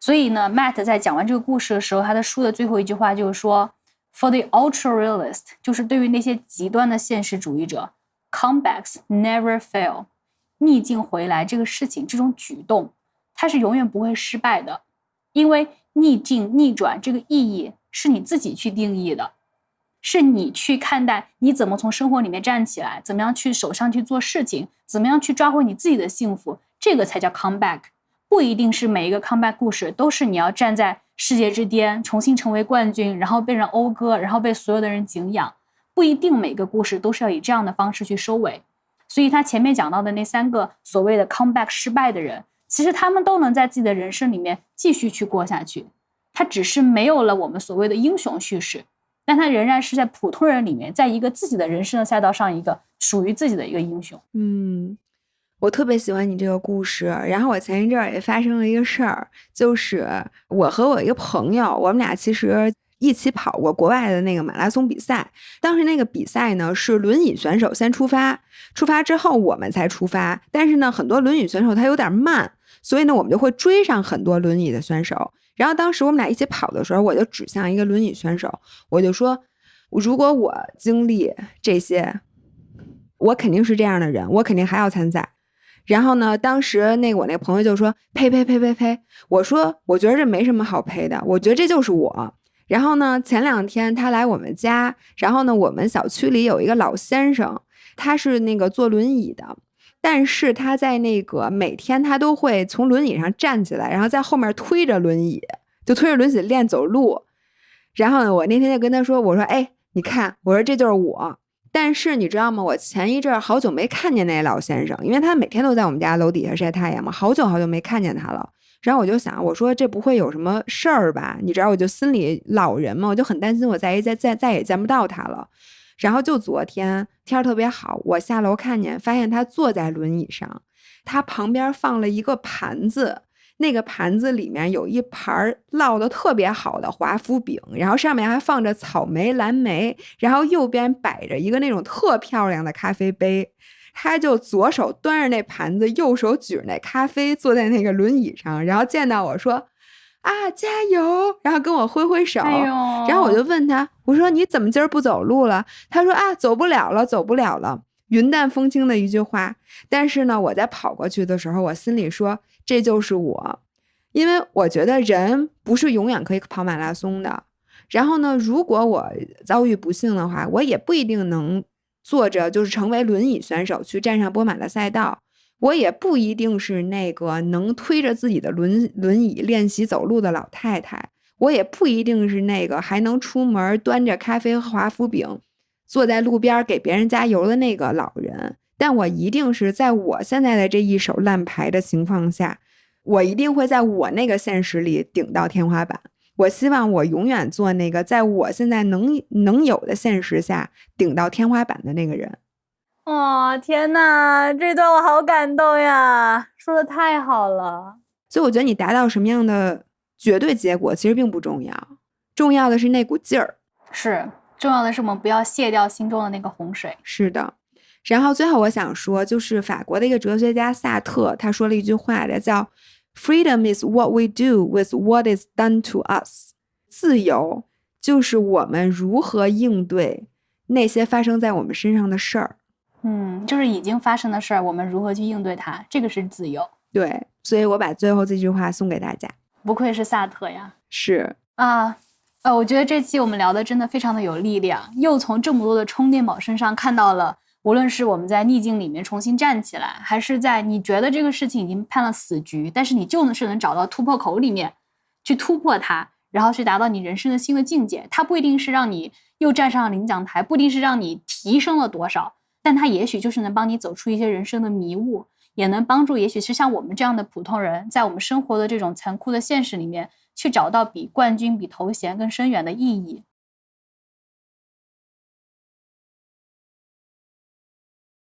所以呢 Matt 在讲完这个故事的时候，他的书的最后一句话就是说 For the ultra realist， 就是对于那些极端的现实主义者， comebacks never fail， 逆境回来这个事情，这种举动它是永远不会失败的，因为逆境逆转这个意义是你自己去定义的，是你去看待你怎么从生活里面站起来，怎么样去手上去做事情，怎么样去抓回你自己的幸福，这个才叫 comeback。 不一定是每一个 comeback 故事都是你要站在世界之巅重新成为冠军，然后被人讴歌，然后被所有的人敬仰，不一定每个故事都是要以这样的方式去收尾。所以他前面讲到的那3个所谓的 comeback 失败的人，其实他们都能在自己的人生里面继续去过下去，他只是没有了我们所谓的英雄叙事，但他仍然是在普通人里面，在一个自己的人生的赛道上，一个属于自己的一个英雄。我特别喜欢你这个故事。然后我前一阵儿也发生了一个事儿，就是我和我一个朋友，我们俩其实一起跑过国外的那个马拉松比赛。当时那个比赛呢是轮椅选手先出发之后我们才出发，但是呢很多轮椅选手他有点慢，所以呢我们就会追上很多轮椅的选手。然后当时我们俩一起跑的时候，我就指向一个轮椅选手，我就说，如果我经历这些，我肯定是这样的人，我肯定还要参赛。然后呢当时我那个朋友就说呸，我说我觉得这没什么好呸的，我觉得这就是我。然后呢前2天他来我们家，然后呢我们小区里有一个老先生，他是那个坐轮椅的，但是他在那个每天他都会从轮椅上站起来，然后在后面推着轮椅练走路。然后呢我那天就跟他说，我说你看，我说这就是我，但是你知道吗？我前一阵儿好久没看见那老先生，因为他每天都在我们家楼底下晒太阳嘛，好久好久没看见他了。然后我就想，我说这不会有什么事儿吧？你知道，我就心里老人嘛，我就很担心我再也见不到他了。然后就昨天天儿特别好，我下楼看见，发现他坐在轮椅上，他旁边放了一个盘子，那个盘子里面有一盘烙的特别好的华夫饼，然后上面还放着草莓、蓝莓，然后右边摆着一个那种特漂亮的咖啡杯。他就左手端着那盘子，右手举着那咖啡，坐在那个轮椅上，然后见到我说啊加油，然后跟我挥挥手。然后我就问他，我说你怎么今儿不走路了？他说啊走不了了，云淡风轻的一句话。但是呢，我在跑过去的时候，我心里说这就是我，因为我觉得人不是永远可以跑马拉松的。然后呢，如果我遭遇不幸的话，我也不一定能坐着就是成为轮椅选手去站上波马的赛道，我也不一定是那个能推着自己的轮椅练习走路的老太太，我也不一定是那个还能出门端着咖啡和华夫饼坐在路边给别人加油的那个老人。但我一定是在我现在的这一手烂牌的情况下，我一定会在我那个现实里顶到天花板。我希望我永远做那个在我现在能有的现实下顶到天花板的那个人。哦，天哪，这段我好感动呀，说的太好了。所以我觉得你达到什么样的绝对结果其实并不重要，重要的是那股劲儿。是，重要的是我们不要卸掉心中的那个洪水。是的。然后最后我想说，就是法国的一个哲学家萨特，他说了一句话的，叫 Freedom is what we do with what is done to us。 自由就是我们如何应对那些发生在我们身上的事儿。就是已经发生的事儿，我们如何去应对它，这个是自由。对，所以我把最后这句话送给大家。不愧是萨特呀。是啊，我觉得这期我们聊的真的非常的有力量，又从这么多的充电宝身上看到了，无论是我们在逆境里面重新站起来，还是在你觉得这个事情已经判了死局，但是你就是能找到突破口里面去突破它，然后去达到你人生的新的境界。它不一定是让你又站上了领奖台，不一定是让你提升了多少，但它也许就是能帮你走出一些人生的迷雾，也能帮助也许是像我们这样的普通人，在我们生活的这种残酷的现实里面去找到比冠军、比头衔更深远的意义。